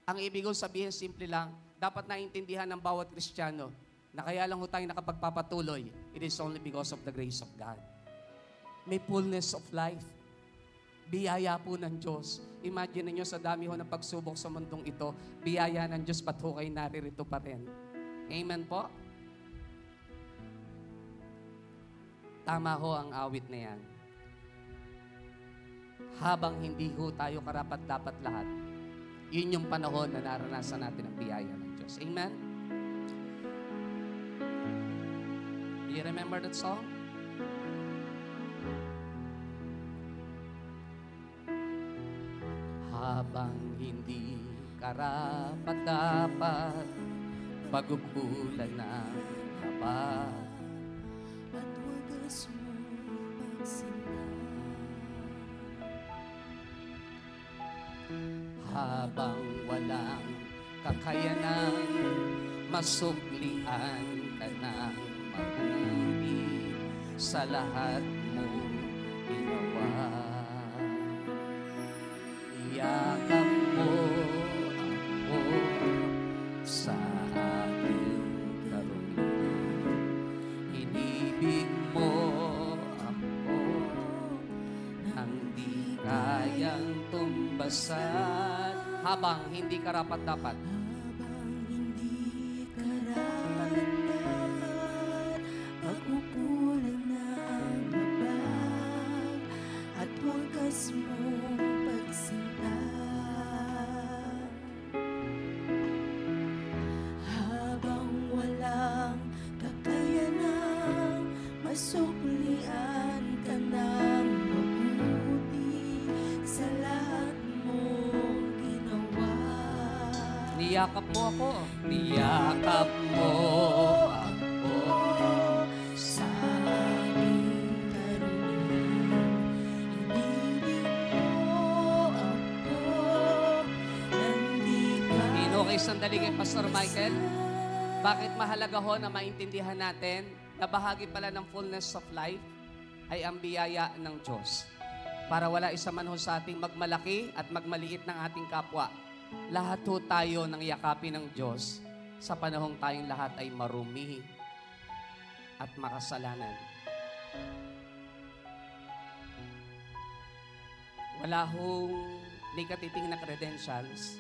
Ang ibig kong sabihin, simple lang, dapat naintindihan ng bawat Kristiyano na kaya lang ho tayo nakapagpapatuloy, it is only because of the grace of God. May fullness of life. Biyaya po ng Diyos. Imagine niyo sa dami ho ng pagsubok sa mundong ito, biyaya ng Diyos, ba't ho kayo naririto pa rin? Amen po? Tama ho ang awit na yan. Habang hindi ho tayo karapat-dapat lahat, yun yung panahon na naranasan natin ang biyaya ng Diyos. Amen? Do you remember that song? Habang hindi karapat-dapat, pagkukulan ng habag, at wagas mo pagsinta. Habang walang kakayanan, masuklian ka ng mabuti sa lahat mong ginawa. Iyakap mo ako sa aking karunihan. Inibig mo ako nang di kayang tumbasan. Habang hindi karapat-dapat. Habang hindi karapat-dapat, pagkukulan ng habag, at wagas mong pagsinta. Habang walang kakayanang masuklian ka ng mabuti sa lahat mong ginawa. Niyakap mo ako. Niyakap mo ako sa aking karunihan. bagay sandali kay Pastor Michael. Bakit mahalaga ho na maintindihan natin na bahagi pala ng fullness of life ay ang biyaya ng Diyos. Para wala isa man ho sa ating magmalaki at magmaliit ng ating kapwa. Lahat ho tayo nang yakapin ng Diyos sa panahong tayong lahat ay marumi at makasalanan. Wala hong nikatiting na credentials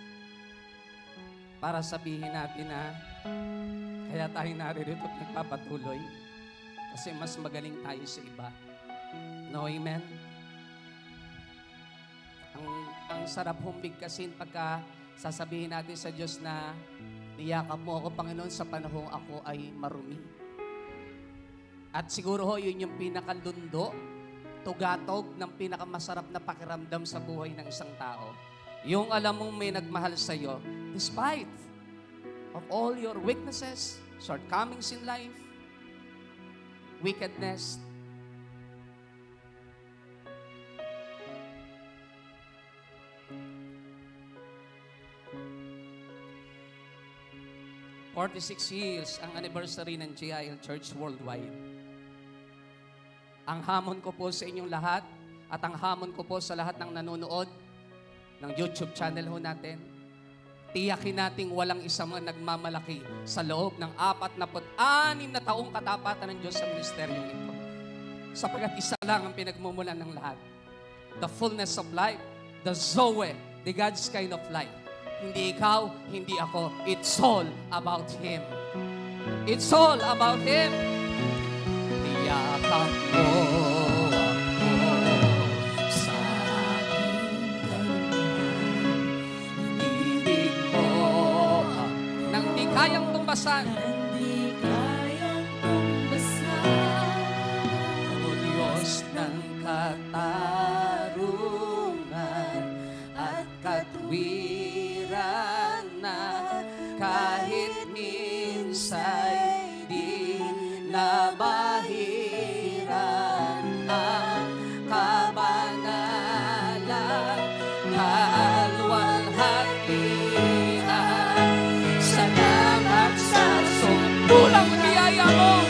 para sabihin natin na kaya tayo naririto at nagpapatuloy kasi mas magaling tayo sa iba. No, amen? Ang sarap hong bigkasin pagka sasabihin natin sa Diyos na niyakap mo ako, Panginoon, sa panahong ako ay marumi. At siguro ho, yun yung pinakalundo, tugatog ng pinakamasarap na pakiramdam sa buhay ng isang tao. Yung alam mong may nagmahal sa'yo, despite of all your weaknesses, shortcomings in life, wickedness, 46 years ang anniversary ng GIL Church Worldwide. Ang hamon ko po sa inyong lahat at ang hamon ko po sa lahat ng nanonood ng YouTube channel ho natin, tiyakin nating walang isa man nagmamalaki sa loob ng 46 na taong katapatan ng Diyos sa ministeryong ito. Sapagkat isa lang ang pinagmumulan ng lahat. The fullness of life, the Zoe, the God's kind of life. Hindi ikaw, hindi ako. It's all about Him. It's all about Him. Tiyakap mo ako sa aking kaluhan. Ibig mo nang di kayang tumbasan. Hindi kayang tumbasan. O Diyos ng katarungan at katwiran na kahit minsa'y di nabahiran ang kabanalan, kaluwalhatian. Salamat sa sumpulang biyaya mo,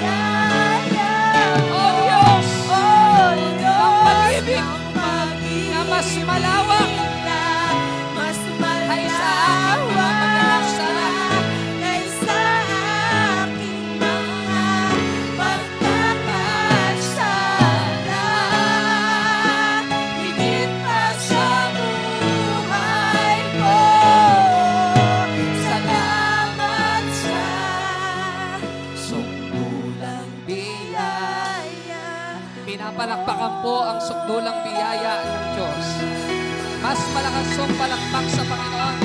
O Diyos, ang pag-ibig na mas malawak kaysa aking mga pagkakasala, kaysa aking mga pagkakasala, higit pa sa buhay ko. Salamat sa sukdulang biyaya. Pinapalakpakan po ang sukdulang biyaya ng Diyos. Mas malakas ang palakpak sa Panginoon.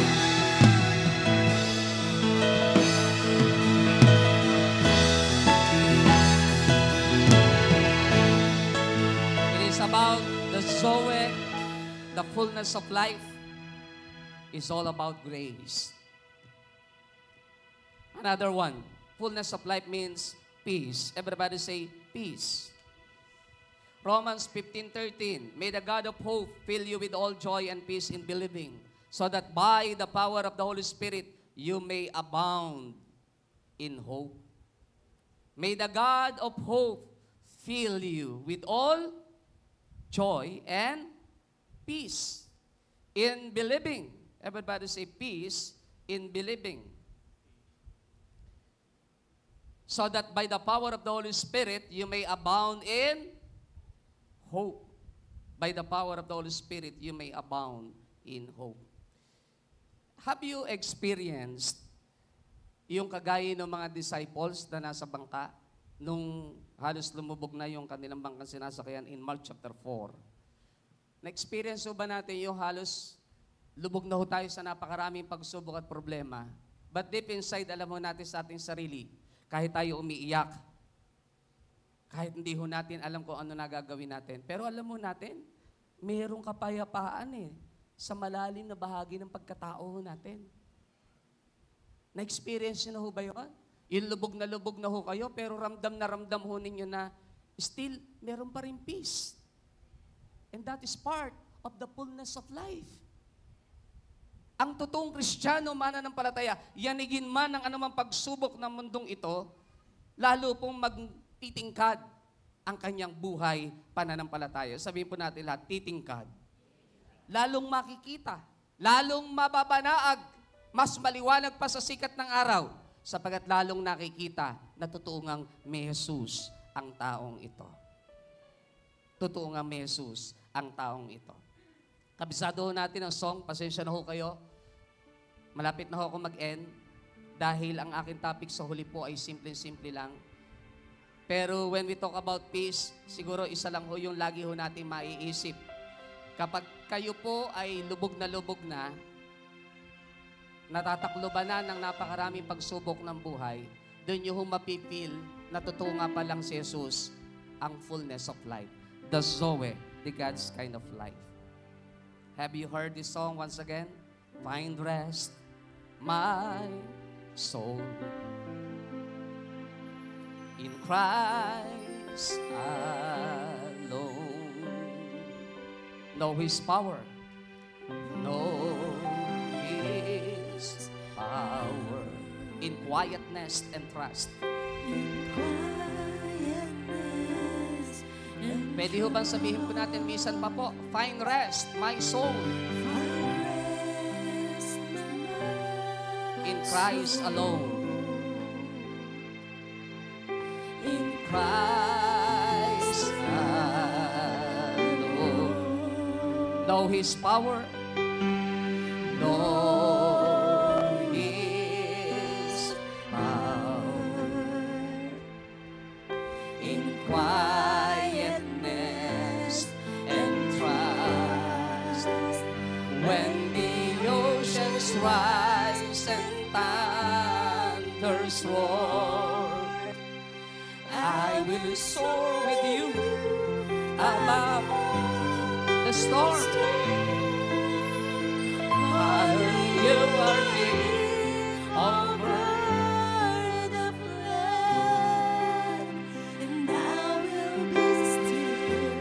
It is about the Zoe, the fullness of life. Is all about grace. Another one, fullness of life means peace. Everybody say peace. Romans 15:13, may the God of hope fill you with all joy and peace in believing, so that by the power of the Holy Spirit, you may abound in hope. May the God of hope fill you with all joy and peace in believing. Everybody say peace in believing. So that by the power of the Holy Spirit, you may abound in hope. By the power of the Holy Spirit, you may abound in hope. Have you experienced yung kagaya ng mga disciples na nasa bangka nung halos lumubog na yung kanilang bangkang sinasakyan in Mark chapter 4? Na-experience ba natin yung halos lubog na ho tayo sa napakaraming pagsubok at problema? But deep inside, alam mo natin sa ating sarili, kahit tayo umiiyak, kahit hindi ho natin alam kung ano nagagawin natin. Pero alam mo natin, mayroong kapayapaan sa malalim na bahagi ng pagkatao natin. Na-experience nyo na ho ba yun? Yung lubog na ho kayo, pero ramdam ho ninyo na still, meron pa rin peace. And that is part of the fullness of life. Ang totoong Kristiyano, mananampalataya, yanigin man ang anumang pagsubok ng mundong ito, lalo pong magtitingkad ang kanyang buhay pananampalataya. Sabihin po natin lahat, titingkad. Lalong makikita, lalong mababanaag, mas maliwanag pa sa sikat ng araw, sapagat lalong nakikita na totoo ngang may Jesus ang taong ito. Totoo ngang may Jesus ang taong ito. Kabisado natin ang song, pasensya na ho kayo. Malapit na ho ako mag-end dahil ang aking topic sa huli po ay simple-simple lang. Pero when we talk about peace, siguro isa lang ho yung lagi ho natin maiisip. Kapag kayo po ay lubog na, natatakloban na ng napakaraming pagsubok ng buhay, doon nyo ho mapipil na totoo nga palang si Jesus ang fullness of life. The Zoe, the God's kind of life. Have you heard this song once again? Find rest, my soul, in Christ alone. Know His power, know His power, in quietness and trust. Pwede ho bang sabihin po natin minsan pa po, find rest, my soul, in Christ alone. In Christ alone. Know His power, know His power, in quietness and trust. When the oceans rise and thunders roar, I will soar with you above the storm. Father, you are king over the flood, and I will be still,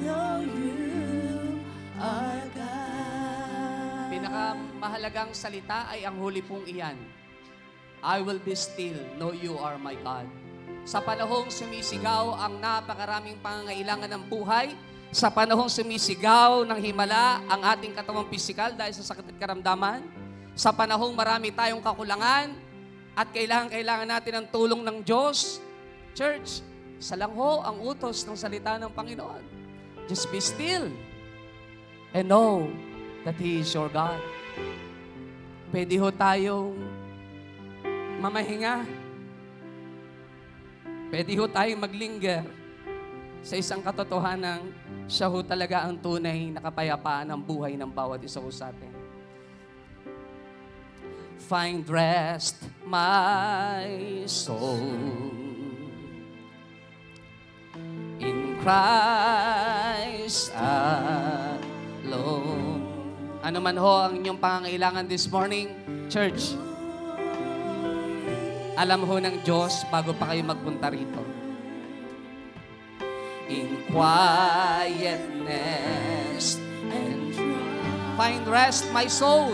though you are God. Pinakamahalagang salita ay ang huli pong iyan. I will be still, know you are my God. Sa panahong sumisigaw ang napakaraming pangangailangan ng buhay, sa panahong sumisigaw ng himala ang ating katawang pisikal dahil sa sakit at karamdaman, sa panahong marami tayong kakulangan at kailangan natin ang tulong ng Diyos, church, isa lang ho ang utos ng salita ng Panginoon. Just be still and know that He is your God. Pwede ho tayong mamahinga. Pwede ho tayong maglinger sa isang katotohanang siya ho talaga ang tunay na kapayapaan ng buhay ng bawat isa ho sa atin. Find rest, my soul, in Christ alone. Ano man ho ang inyong pangangailangan this morning, church, alam ho ng Diyos bago pa kayo magpunta rito. In quietness and find rest, my soul.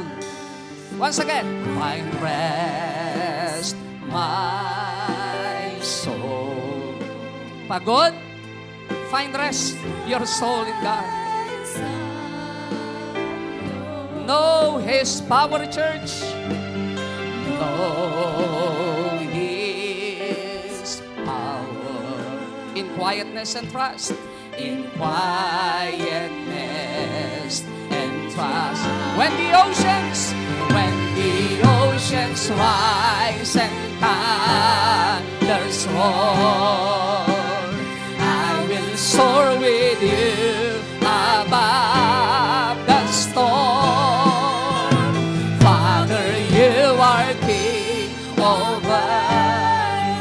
Once again, find rest, my soul. Pagod? Find rest, your soul in God. Know His power, church. Know His power in quietness and trust. In quietness and trust. When the oceans rise and thunders roar, I will soar with you above the storm. Father, you are king over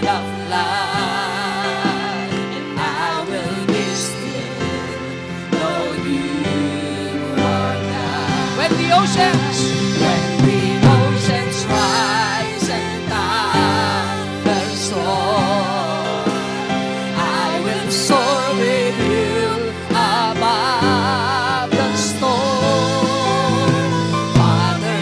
the flood, and I will be still, though you are God. When the oceans rise and thunders roar, I will soar with you above the storm. Father,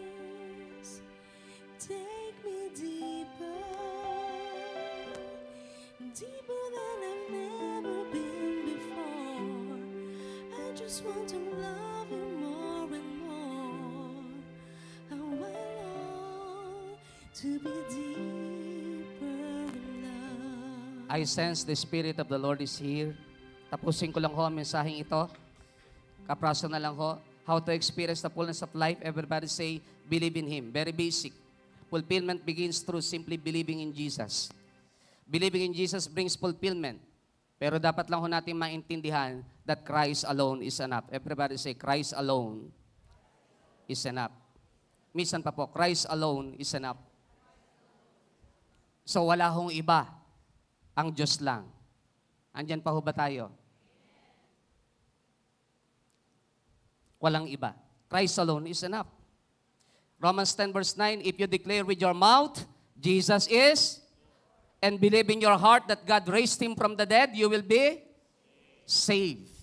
just want to love you more and more. How I long to be deeper in love. I sense the Spirit of the Lord is here. Tapusin ko lang ho ang mensaheng ito. Kapraso na lang ho. How to experience the fullness of life. Everybody say, believe in Him. Very basic. Fulfillment begins through simply believing in Jesus. Believing in Jesus brings fulfillment. Pero dapat lang ho natin maintindihan that Christ alone is enough. Everybody say, Christ alone is enough. Minsan pa po, Christ alone is enough. So wala hong iba. Ang Diyos lang. Andyan pa ho ba tayo? Walang iba. Christ alone is enough. Romans 10 verse 9, if you declare with your mouth, Jesus is, and believe in your heart that God raised Him from the dead, you will be saved.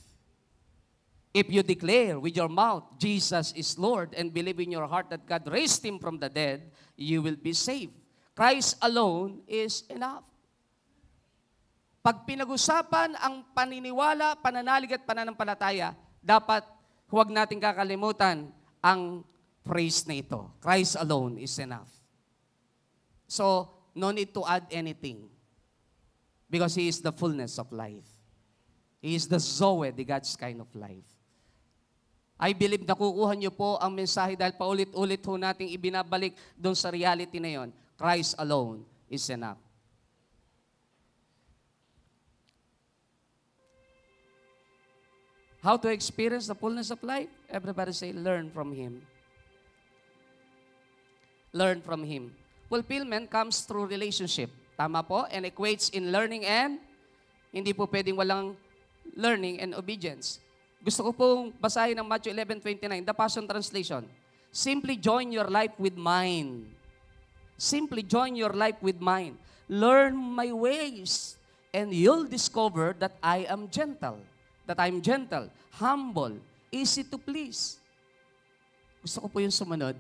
If you declare with your mouth, Jesus is Lord, and believe in your heart that God raised Him from the dead, you will be saved. Christ alone is enough. Pag pinag-usapan ang paniniwala, pananalig at pananampalataya, dapat huwag natin kakalimutan ang phrase na ito. Christ alone is enough. So, no need to add anything. Because He is the fullness of life. He is the Zoe, the God's kind of life. I believe nakukuha niyo po ang mensahe dahil paulit-ulit ho nating ibinabalik doon sa reality na yon. Christ alone is enough. How to experience the fullness of life? Everybody say, learn from Him. Learn from Him. Fulfillment comes through relationship. Tama po? And equates in learning and hindi po pwedeng walang learning and obedience. Gusto ko pong basahin ng Matthew 11:29, the Passion Translation. Simply join your life with mine. Simply join your life with mine. Learn my ways, and you'll discover that I am gentle. That I'm gentle, humble, easy to please. Gusto ko po yung sumunod.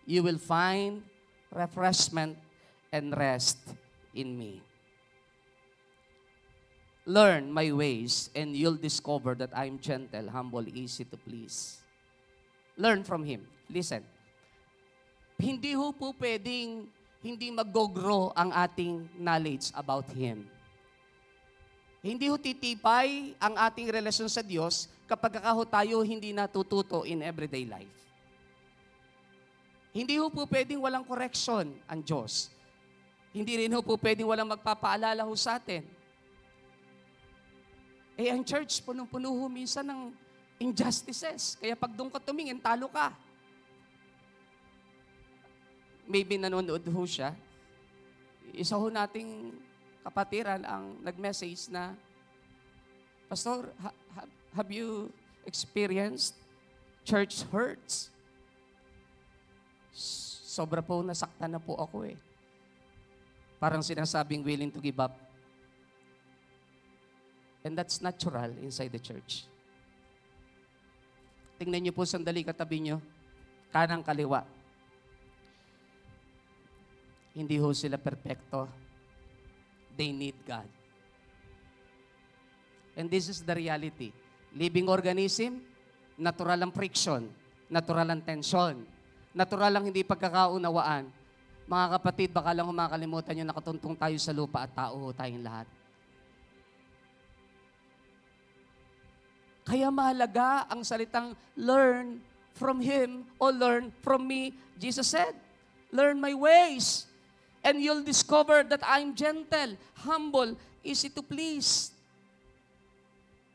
You will find refreshment and rest in me. Learn my ways, and you'll discover that I'm gentle, humble, easy to please. Learn from Him. Listen. Hindi ho po pwedeng hindi mag-grow ang ating knowledge about Him. Hindi ho titipay ang ating relasyon sa Diyos kapag tayo hindi natututo in everyday life. Hindi ho po pwedeng walang correction ang Diyos. Hindi rin ho po pwedeng walang magpapaalala ho sa atin. Ang church, punong-puno ho minsan ng injustices. Kaya pag doon ka tumingin, talo ka. Maybe nanonood ho siya. Isa ho nating kapatiran ang nag-message na, Pastor, have you experienced church hurts? Sobra po nasaktan na po ako eh. Parang sinasabing willing to give up. And that's natural inside the church. Tingnan niyo po sandali katabi niyo, kanang kaliwa. Hindi ho sila perpekto. They need God. And this is the reality. Living organism, natural ang friction, natural ang tension, natural ang hindi pagkakaunawaan. Mga kapatid, baka lang humakalimutan nyo, nakatuntong tayo sa lupa at tao ho tayong lahat. Kaya mahalaga ang salitang learn from Him or learn from me. Jesus said, learn my ways. And you'll discover that I'm gentle, humble, easy to please.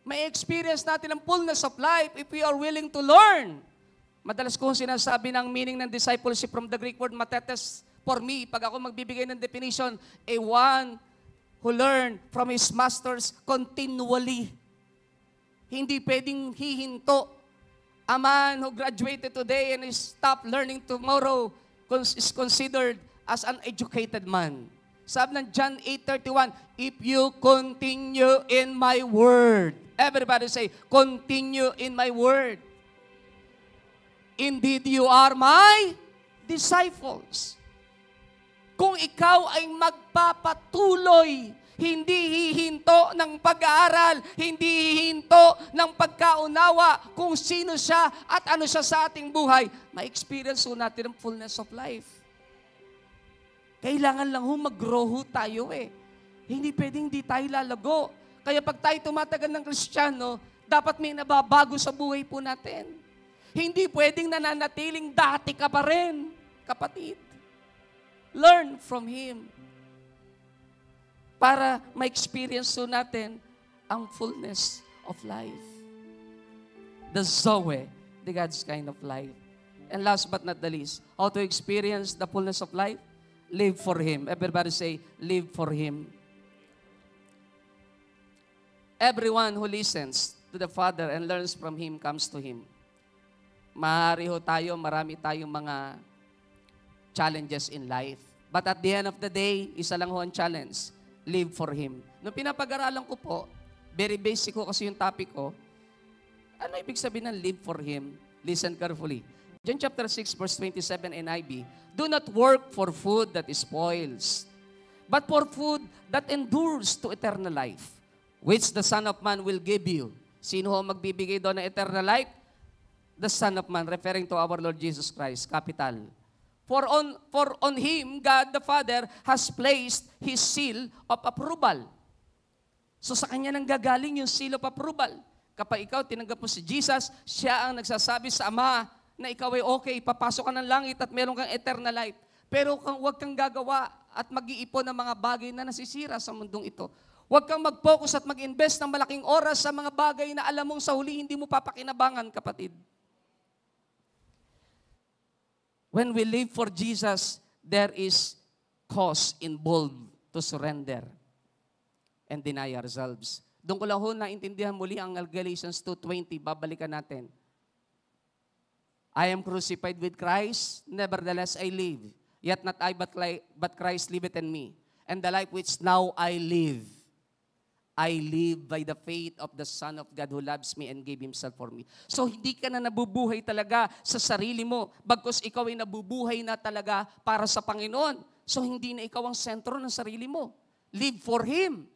May experience natin ang fullness of life if we are willing to learn. Madalas kong sinasabi ng meaning ng discipleship from the Greek word matetes for me. Pag ako magbibigay ng definition, a one who learned from his masters continually. Hindi pwedeng hihinto. A man who graduated today and is stopped learning tomorrow is considered as an educated man. Sabi ng John 8:31, if you continue in my word. Everybody say, continue in my word. Indeed, you are my disciples. Kung ikaw ay magpapatuloy, hindi hihinto ng pag-aaral, hindi hihinto ng pagkaunawa kung sino siya at ano siya sa ating buhay. Ma-experience ho natin ang fullness of life. Kailangan lang ho mag-grow ho tayo eh. Hindi pwedeng hindi tayo lalago. Kaya pag tayo tumatagal ng Kristiyano, dapat may nababago sa buhay po natin. Hindi pwedeng nananatiling dati ka pa rin, kapatid. Learn from Him. Para ma-experience so natin ang fullness of life. The Zoe, the God's kind of life. And last but not the least, how to experience the fullness of life? Live for Him. Everybody say, live for Him. Everyone who listens to the Father and learns from Him comes to Him. Maaari ho tayo, marami tayong mga challenges in life. But at the end of the day, isa lang ho ang challenge. Live for Him. Nung pinapag-aralan ko po, very basic ko kasi yung topic ko, ano ibig sabihin ng live for Him? Listen carefully. John chapter 6 verse 27 NIV, do not work for food that spoils, but for food that endures to eternal life, which the Son of Man will give you. Sino ho magbibigay doon ng eternal life? The Son of Man, referring to our Lord Jesus Christ, capital. For on Him, God the Father has placed His seal of approval. So sa Kanya nang gagaling yung seal of approval. Kapag ikaw tinanggap mo si Jesus, Siya ang nagsasabi sa Ama na ikaw ay okay, papasok ka ng langit at meron kang eternal life. Pero huwag kang gagawa at mag-iipon ng mga bagay na nasisira sa mundong ito. Huwag kang mag-focus at mag-invest ng malaking oras sa mga bagay na alam mong sa huli hindi mo papakinabangan, kapatid. When we live for Jesus, there is cause involved to surrender and deny ourselves. Doon ko lang ho naintindihan muli ang Galatians 2:20. Babalikan natin. I am crucified with Christ, nevertheless I live. Yet not I, but Christ liveth in me. And the life which now I live by the faith of the Son of God who loves me and gave Himself for me. So hindi ka na nabubuhay talaga sa sarili mo, bagkus ikaw ay nabubuhay na talaga para sa Panginoon. So hindi na ikaw ang sentro ng sarili mo. Live for Him.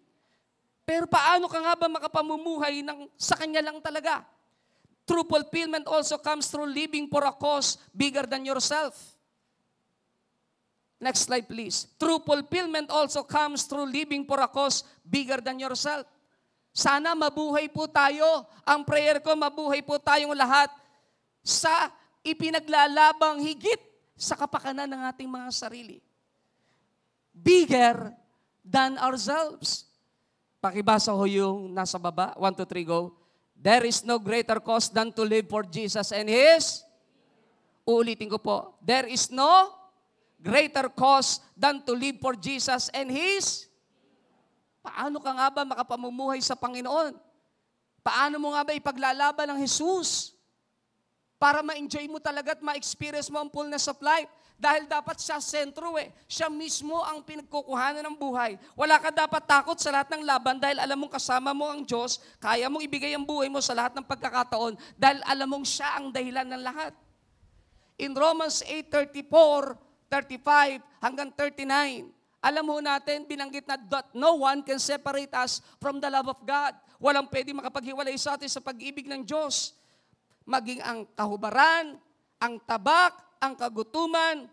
Pero paano ka nga ba makapamumuhay sa Kanya lang talaga? True fulfillment also comes through living for a cause bigger than yourself. Next slide, please. True fulfillment also comes through living for a cause bigger than yourself. Sana mabuhay po tayo. Ang prayer ko, mabuhay po tayong lahat sa ipinaglalabang higit sa kapakanan ng ating mga sarili. Bigger than ourselves. Pakibasa ho yung nasa baba. 1, 2, 3, go. There is no greater cause than to live for Jesus and His. Uulitin ko po. There is no greater cause than to live for Jesus and His. Paano ka nga ba makapamumuhay sa Panginoon? Paano mo nga ba ipaglalaban ng Jesus? Para ma-enjoy mo talaga at ma-experience mo ang fullness of life. Dahil dapat siya sentro eh. Siya mismo ang pinagkukuhanan ng buhay. Wala ka dapat takot sa lahat ng laban dahil alam mong kasama mo ang Diyos, kaya mong ibigay ang buhay mo sa lahat ng pagkakataon dahil alam mong siya ang dahilan ng lahat. In Romans 8:34, 35 hanggang 39. Alam mo natin, binanggit na that no one can separate us from the love of God. Walang pwede makapaghiwalay sa atin sa pag-ibig ng Diyos. Maging ang kahubaran, ang tabak, ang kagutuman,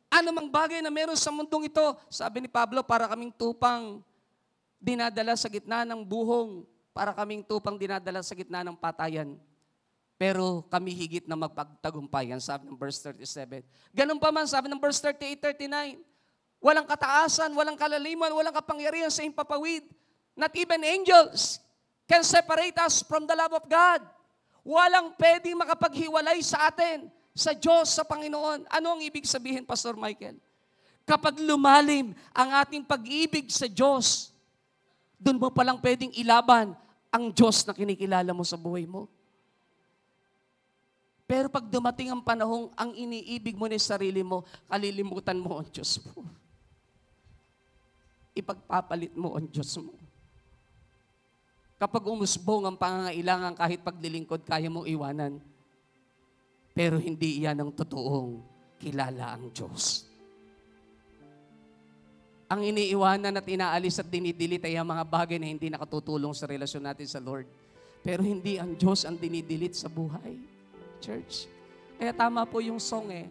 anumang bagay na meron sa mundong ito, sabi ni Pablo, para kaming tupang dinadala sa gitna ng buhong, para kaming tupang dinadala sa gitna ng patayan. Pero kami higit na magpagtagumpay. Yan sabi ng verse 37. Ganun pa man, sabi ng verse 38, 39. Walang kataasan, walang kalaliman, walang kapangyarihan sa impapawid. Not even angels can separate us from the love of God. Walang pwedeng makapaghiwalay sa atin, sa Diyos, sa Panginoon. Ano ang ibig sabihin, Pastor Michael? Kapag lumalim ang ating pag-ibig sa Diyos, doon mo palang pwedeng ilaban ang Diyos na kinikilala mo sa buhay mo. Pero pag dumating ang panahong ang iniibig mo ni sarili mo, kalilimutan mo ang Diyos mo. Ipagpapalit mo ang Diyos mo. Kapag umusbong ang pangangailangan, kahit paglilingkod, kaya mong iwanan. Pero hindi iyan ang totoong kilala ang Diyos. Ang iniiwanan at inaalis at dinidelete ay ang mga bagay na hindi nakatutulong sa relasyon natin sa Lord. Pero hindi ang Diyos ang dinidelete sa buhay. Church. Kaya tama po yung song eh.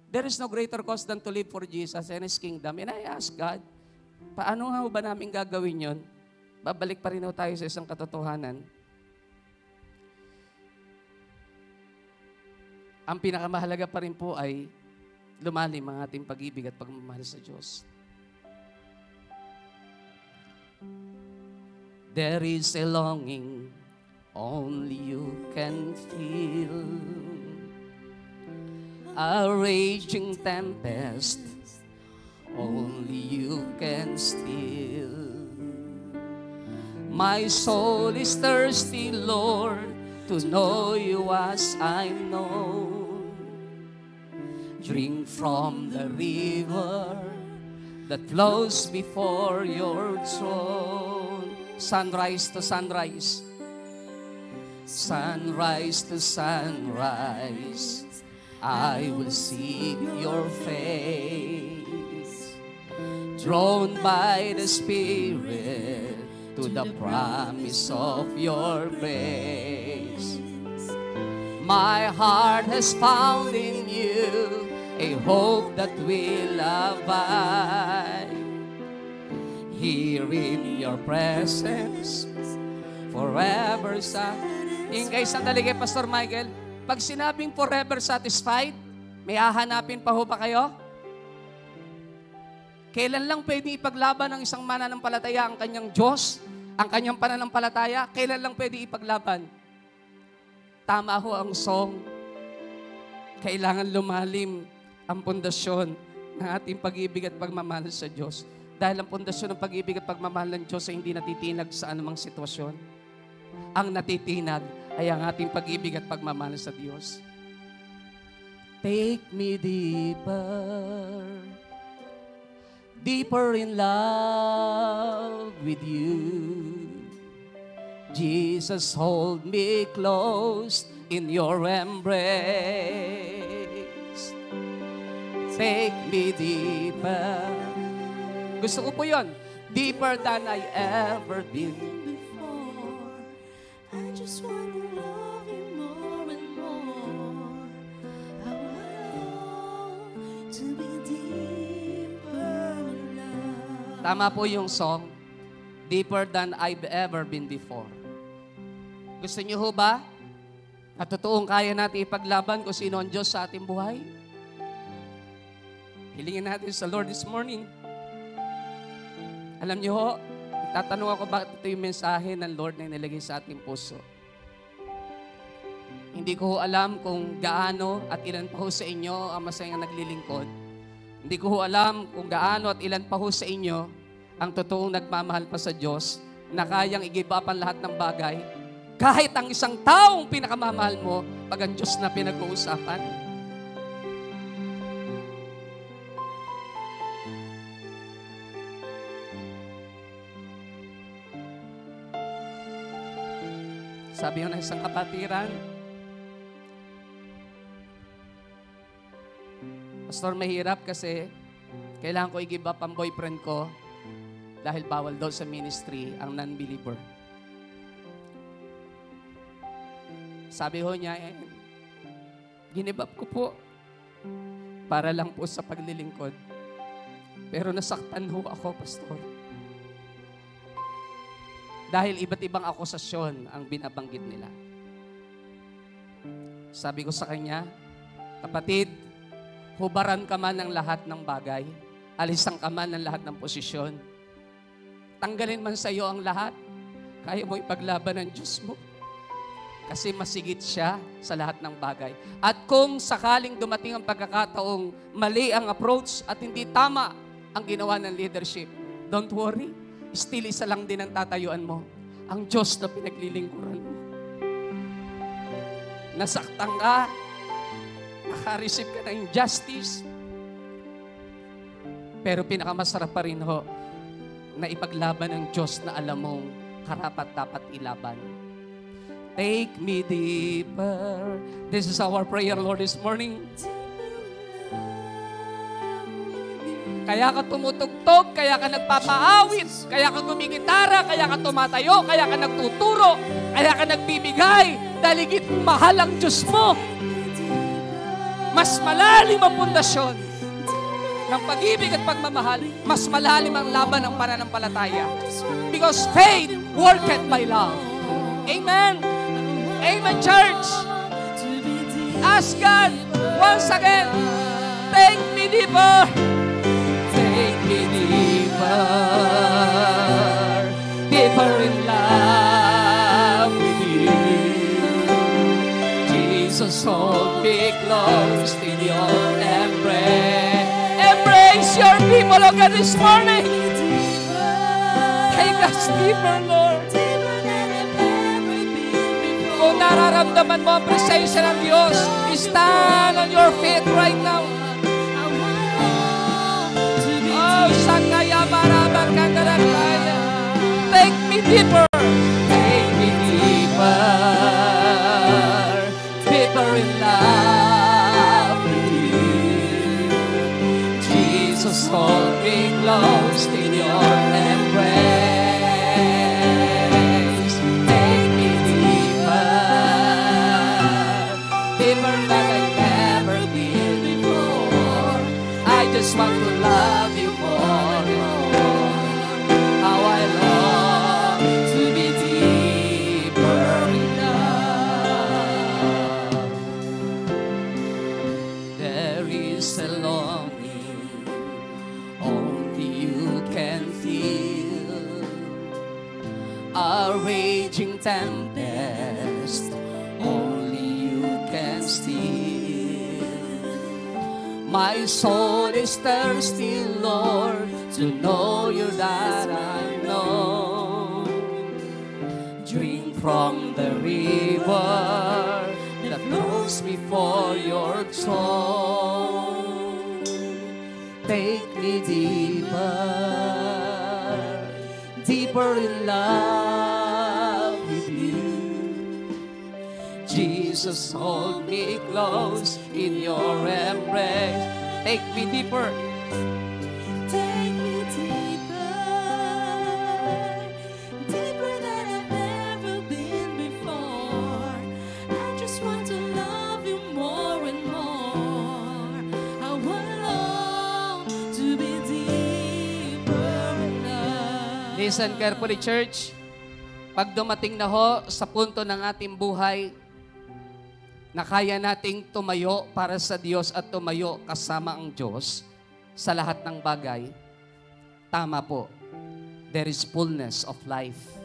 There is no greater cause than to live for Jesus and His kingdom. And I ask God, paano nga ba namin gagawin yon? Babalik pa rin tayo sa isang katotohanan. Ang pinakamahalaga pa rin po ay lumalim ang ating pag-ibig at pagmamahal sa Diyos. There is a longing only you can feel, a raging tempest only you can still. My soul is thirsty, Lord, to know you as I know. Drink from the river that flows before your throne. Sunrise to sunrise, sunrise to sunrise, I will seek your face. Drawn by the Spirit to the promise of your grace. My heart has found in you a hope that will abide. Here in your presence, forever satisfied. Ingay, sandali kay Pastor Michael. Pag sinabing forever satisfied, may hahanapin pa ho ba kayo? Kailan lang pwede ipaglaban ng isang mananampalataya ang kanyang Diyos, ang kanyang pananampalataya? Kailan lang pwede ipaglaban? Tama ho ang song. Kailangan lumalim ang pundasyon ng ating pag-ibig at pagmamahal sa Diyos. Dahil ang pundasyon ng pag-ibig at pagmamahal ng Diyos ay hindi natitinag sa anumang sitwasyon. Ang natitinag ay ang ating pag-ibig at pagmamahal sa Diyos. Take me deeper, deeper in love with you. Jesus, hold me close in your embrace. Take me deeper. Gusto ko po yun. Deeper than I ever been Before, I just want to love you more and more. I want to be deeper in love. Tama po yung song, deeper than I've ever been before. Gusto niyo ho ba? At totoong kaya natin ipaglaban kung sino ang Diyos sa ating buhay? Hilingin natin sa Lord this morning. Alam niyo ho, tatanong ako bakit ito yung mensahe ng Lord na inilagay sa ating puso. Hindi ko ho alam kung gaano at ilan pa ho sa inyo ang masayang naglilingkod. Hindi ko ho alam kung gaano at ilan pa ho sa inyo ang totoong nagmamahal pa sa Diyos na kayang i-give up ang lahat ng bagay. Kahit ang isang taong pinakamamahal mo, pag ang Diyos na pinag-uusapan. Sabi ko na isang kapatiran, Pastor, mahirap kasi kailangan ko i-give up ang boyfriend ko dahil bawal daw sa ministry ang non-believer. Sabi ho niya, ginibap ko po para lang po sa paglilingkod. Pero nasaktan ho ako, Pastor. Dahil iba't ibang akusasyon ang binabanggit nila. Sabi ko sa kanya, kapatid, hubaran ka man ng lahat ng bagay, alisan ka man ng lahat ng posisyon, tanggalin man sa iyo ang lahat, kaya mo ipaglaban ng Diyos mo. Kasi masigit siya sa lahat ng bagay. At kung sakaling dumating ang pagkakataong mali ang approach at hindi tama ang ginawa ng leadership, don't worry. Still isa lang din ang tatayuan mo. Ang Diyos na pinaglilingkuran mo. Nasaktan ka, naka-receive ka ng injustice, pero pinakamasarap pa rin ho na ipaglaban ng Diyos na alam mong karapat-dapat ilaban. Take me deeper. This is our prayer, Lord, this morning. Kaya ka tumutugtog, kaya ka nagpapaawit, kaya ka gumigitara, kaya ka tumatayo, kaya ka nagtuturo, kaya ka nagbibigay, dahil higit mahal ang Diyos mo. Mas malalim ang pundasyon ng pag-ibig at pagmamahal, mas malalim ang laban ng pananampalataya. Because faith worketh by love. Amen. Amen, church. Ask God once again, take me deeper. Take me deeper, deeper in love with you. Jesus, hold me close in your embrace. Embrace your people, oh God, this morning. Take us deeper, Lord. Kung nararamdaman mo ang presensya ng Diyos, stand on your feet right now. Oh, Sakaya Marabang Kandarakaya. Take me deeper. Take me deeper. Deeper in love with you. Jesus, hold me close in your embrace. Take me deeper. Deeper than I've ever been before. I just want to love you more and more. How I long to be deeper in love. There is a longing only you can feel, a raging tempest only you can still. My soul is thirsty, Lord, to know you that I know. Drink from the river that flows before your throne. Take me deeper, deeper in love with you. Jesus, hold me close in your embrace. Take me deeper. Take me deeper, deeper than I've ever been before. I just want to love you more and more. I long to be deeper in love. Listen carefully, church. Pag dumating na ho sa punto ng ating buhay na kaya nating tumayo para sa Diyos at tumayo kasama ang Diyos sa lahat ng bagay, tama po, there is fullness of life.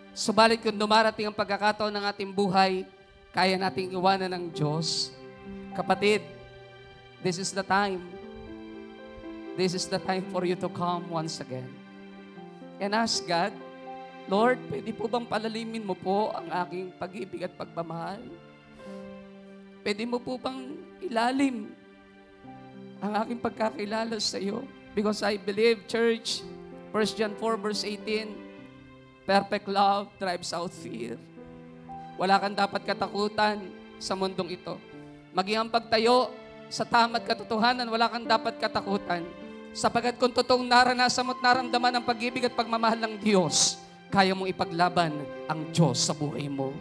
Subalit kung dumarating ang pagkakataon ng ating buhay, kaya nating iwanan ng Diyos. Kapatid, this is the time. This is the time for you to come once again. And ask God, Lord, pwede po bang palalimin mo po ang aking pag-ibig at pagmamahal? Pwede mo po bang ilalim ang aking pagkakilala sa iyo? Because I believe, church, 1 John 4 verse 18, perfect love drives out fear. Wala kang dapat katakutan sa mundong ito. Maging ang pagtayo sa tama at katotohanan, wala kang dapat katakutan. Sapagat kung totoong naranasan mo at naramdaman ang pag-ibig at pagmamahal ng Diyos, kaya mong ipaglaban ang Diyos sa buhay mo.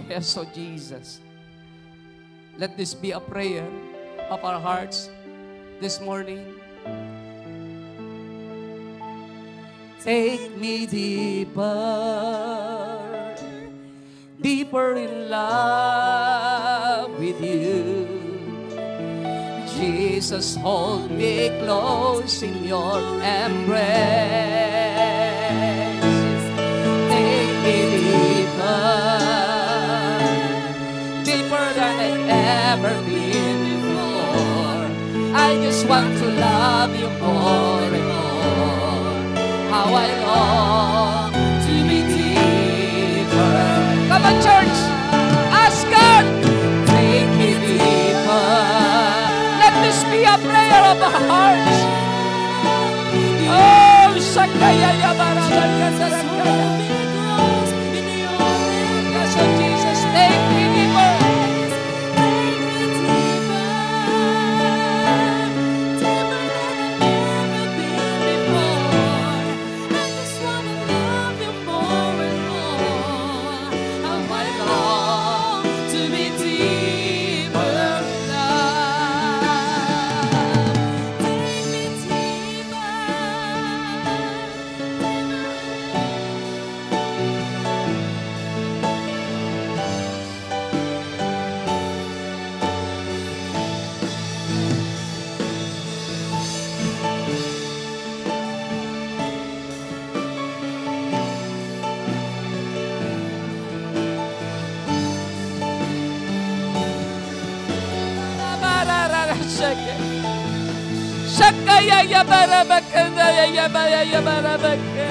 Yes, so Jesus, let this be a prayer of our hearts this morning. Take me deeper, deeper in love with you. Jesus, hold me close in your embrace. Take me deeper, deeper than I've ever been before. I just want to love you more and more. How I long to be deeper. Come on, church, ask God, take me deeper. Let this be a prayer of our hearts. Oh, Sakaya Yabaraban Kasarakaya. Yes, oh Jesus, take me deeper. Shake. Shakaya yabarabakanda yabaya yabarabaka.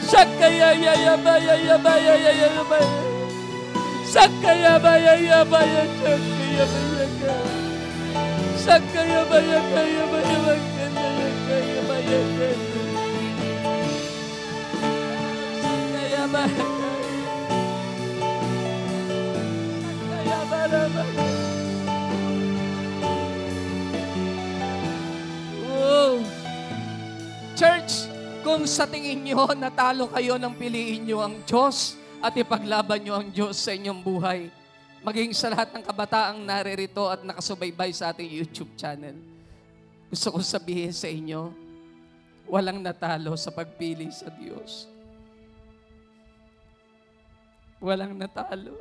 Shakaya yabaya yabaya yabaya. Shakaya baya yabaya shakaya baya. Shakaya baya kaya baya bakanda yakaya baya. Shakaya baya. Shakaya barabaka. Church, kung sa tingin nyo natalo kayo nang piliin nyo ang Diyos at ipaglaban nyo ang Diyos sa inyong buhay, maging sa lahat ng kabataang naririto at nakasubaybay sa ating YouTube channel, gusto ko sabihin sa inyo, walang natalo sa pagpili sa Diyos. Walang natalo.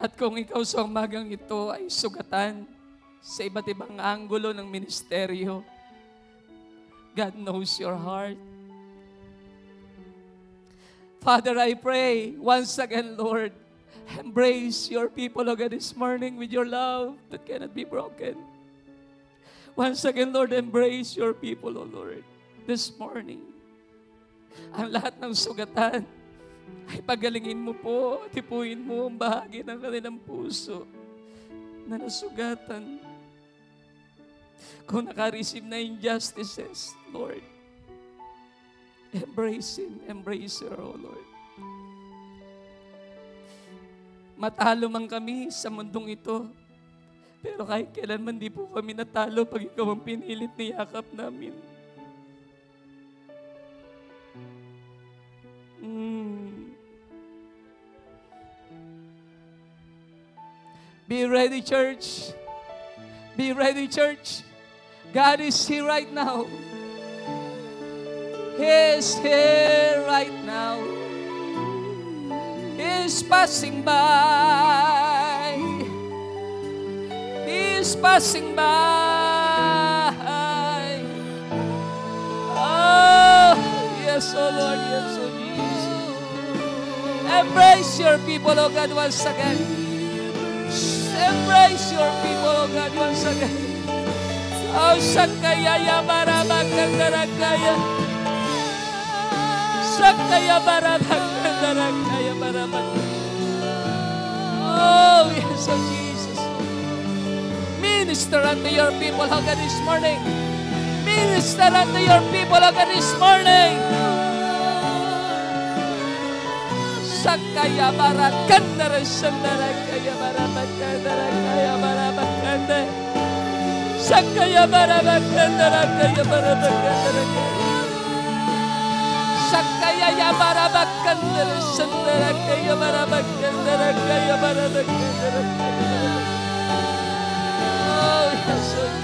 At kung ikaw sa umagang ito ay sugatan sa iba't ibang anggulo ng ministeryo, God knows your heart. Father, I pray once again, Lord, embrace your people, O God, this morning with your love that cannot be broken. Once again, Lord, embrace your people, O Lord, this morning. Ang lahat ng sugatan ay pagalingin mo po at ipuin mo ang bahagi ng kanilang puso na nasugatan. Kung naka-receive na injustices, Lord, embrace him, embrace her, O Lord. Matalo man kami sa mundong ito, pero kahit kailanman di po kami natalo pag ikaw ang pinilit ni yakap namin. Be ready, church. Be ready, church. God is here right now. He is here right now. He is passing by. He is passing by. Oh, yes, oh Lord, yes, oh Jesus. Embrace your people, oh God, once again. Embrace your people, oh God, once again. Oh, Sakaya Yabarabakandrakaya. Sakaya Barabakandrakaya Barabak. Oh, yes, oh Jesus. Minister unto your people, oh God, this morning. Minister unto your people, oh God, this morning. Sakaya Barakandra Sandarakaya Barabakandrakaya Barabakandra. Sakaya Barabakandra Kaya Barabakandra. Sakaya Yabarabakandra Sandarakaya Barabakandra Kaya Barabakandra. Oh, yes, oh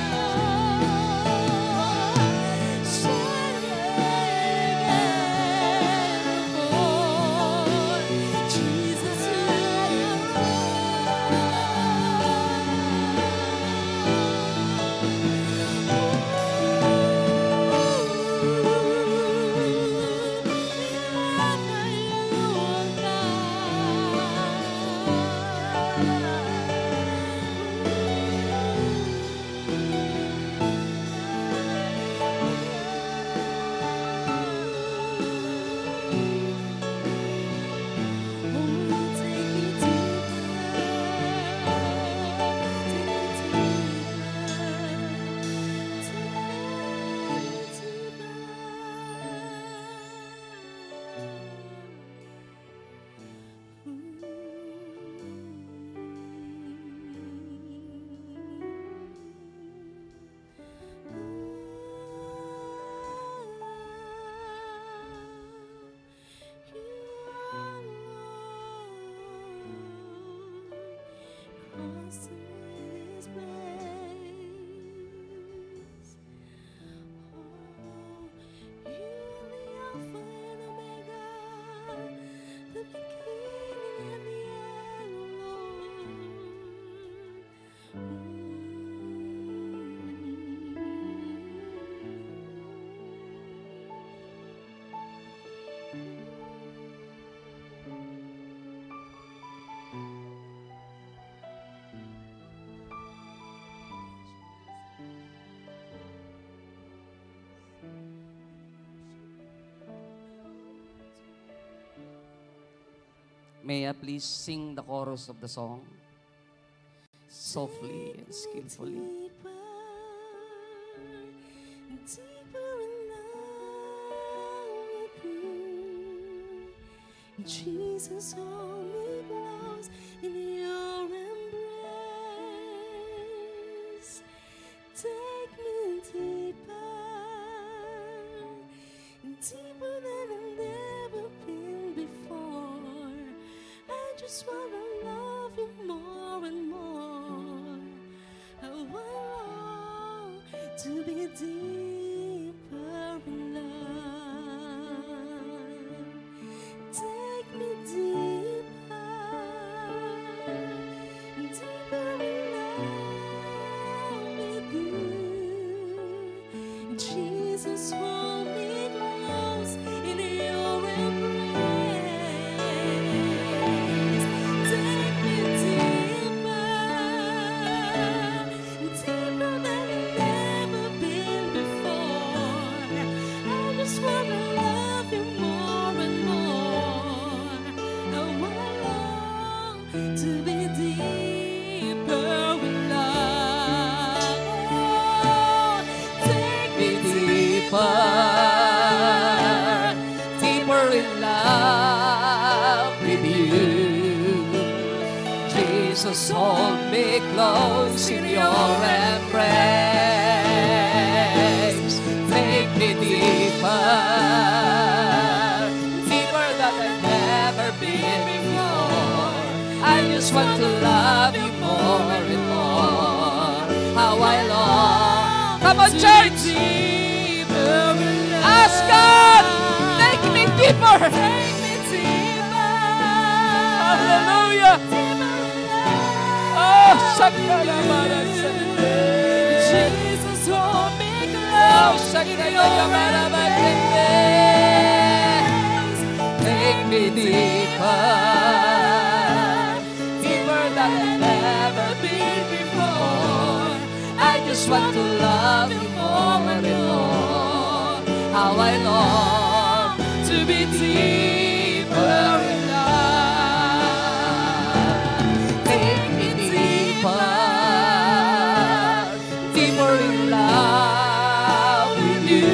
May I please sing the chorus of the song? Softly and skillfully. Deeper in love with you. Jesus, hold me close in your embrace. Take me deeper, deeper than I've never been before. I just wanna love you more and more. I want to be deeper in love. Take me deeper, deeper in love with you. Jesus, hold me close in your embrace. Take me deeper, deeper than I've never been before. I just wanna love you more and more. I long to be deeper in love. Take me Deeper, deeper in love with you. Jesus, hold me close in your embrace. Make me deeper, deeper than I've never been before. I just want to love you more and more. How I long. Come on, church! Ask God! Take me deeper! Take me deeper. Hallelujah! Oh, Sakala Jesus, hold me Oh, close. Sakala Take me deeper, deeper than I've never been before. I just want to love you more and more. How I long to be deeper in love. Take me deeper, deeper in love with you.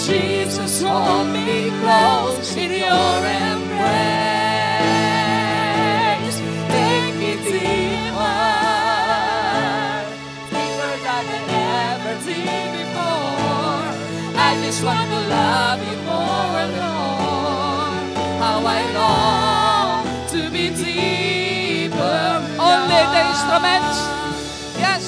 Jesus, hold me close in your embrace. Take me deeper, deeper than I've ever been before. I just want to love you more and more. How I long to be deeper. Only the instruments. Yes.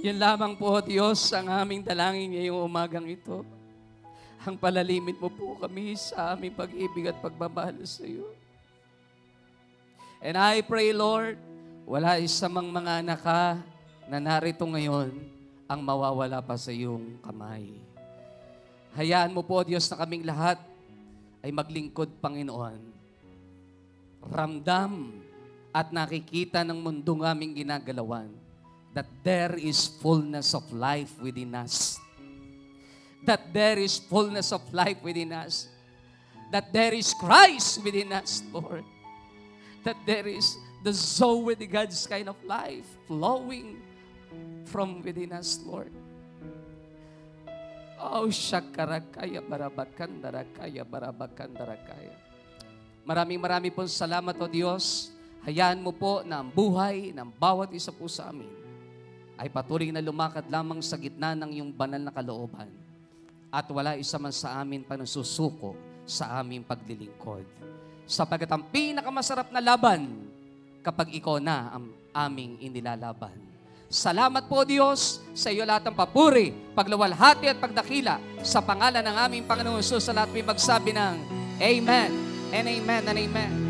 Yan lamang po, Diyos, ang aming dalangin ngayong umagang ito. Ang palalimin mo po kami sa aming pag-ibig at pagmamahal sa iyo. And I pray, Lord, wala isa mang mga anak ka na narito ngayon ang mawawala pa sa iyong kamay. Hayaan mo po, Diyos, na kaming lahat ay maglingkod, Panginoon. Ramdam at nakikita ng mundong aming ginagalawan that there is fullness of life within us. that there is fullness of life within us. That there is Christ within us, Lord. That there is the Zoe, the God's kind of life flowing from within us, Lord. Oh, shakarakaya barabakandarakaya barabakandarakaya. Maraming po salamat, O Diyos. Hayaan mo po na ang buhay ng bawat isa po sa amin ay patuloy na lumakad lamang sa gitna ng iyong banal na kalooban. At wala isa man sa amin pa nasusuko sa aming paglilingkod. Sapagat ang pinakamasarap na laban kapag ikaw na ang aming inilalaban. Salamat po, Diyos, sa iyo lahat ng papuri, pagluwalhati at pagdakila sa pangalan ng aming Panginoong Jesus. Sa lahat may magsabi ng Amen and Amen and Amen.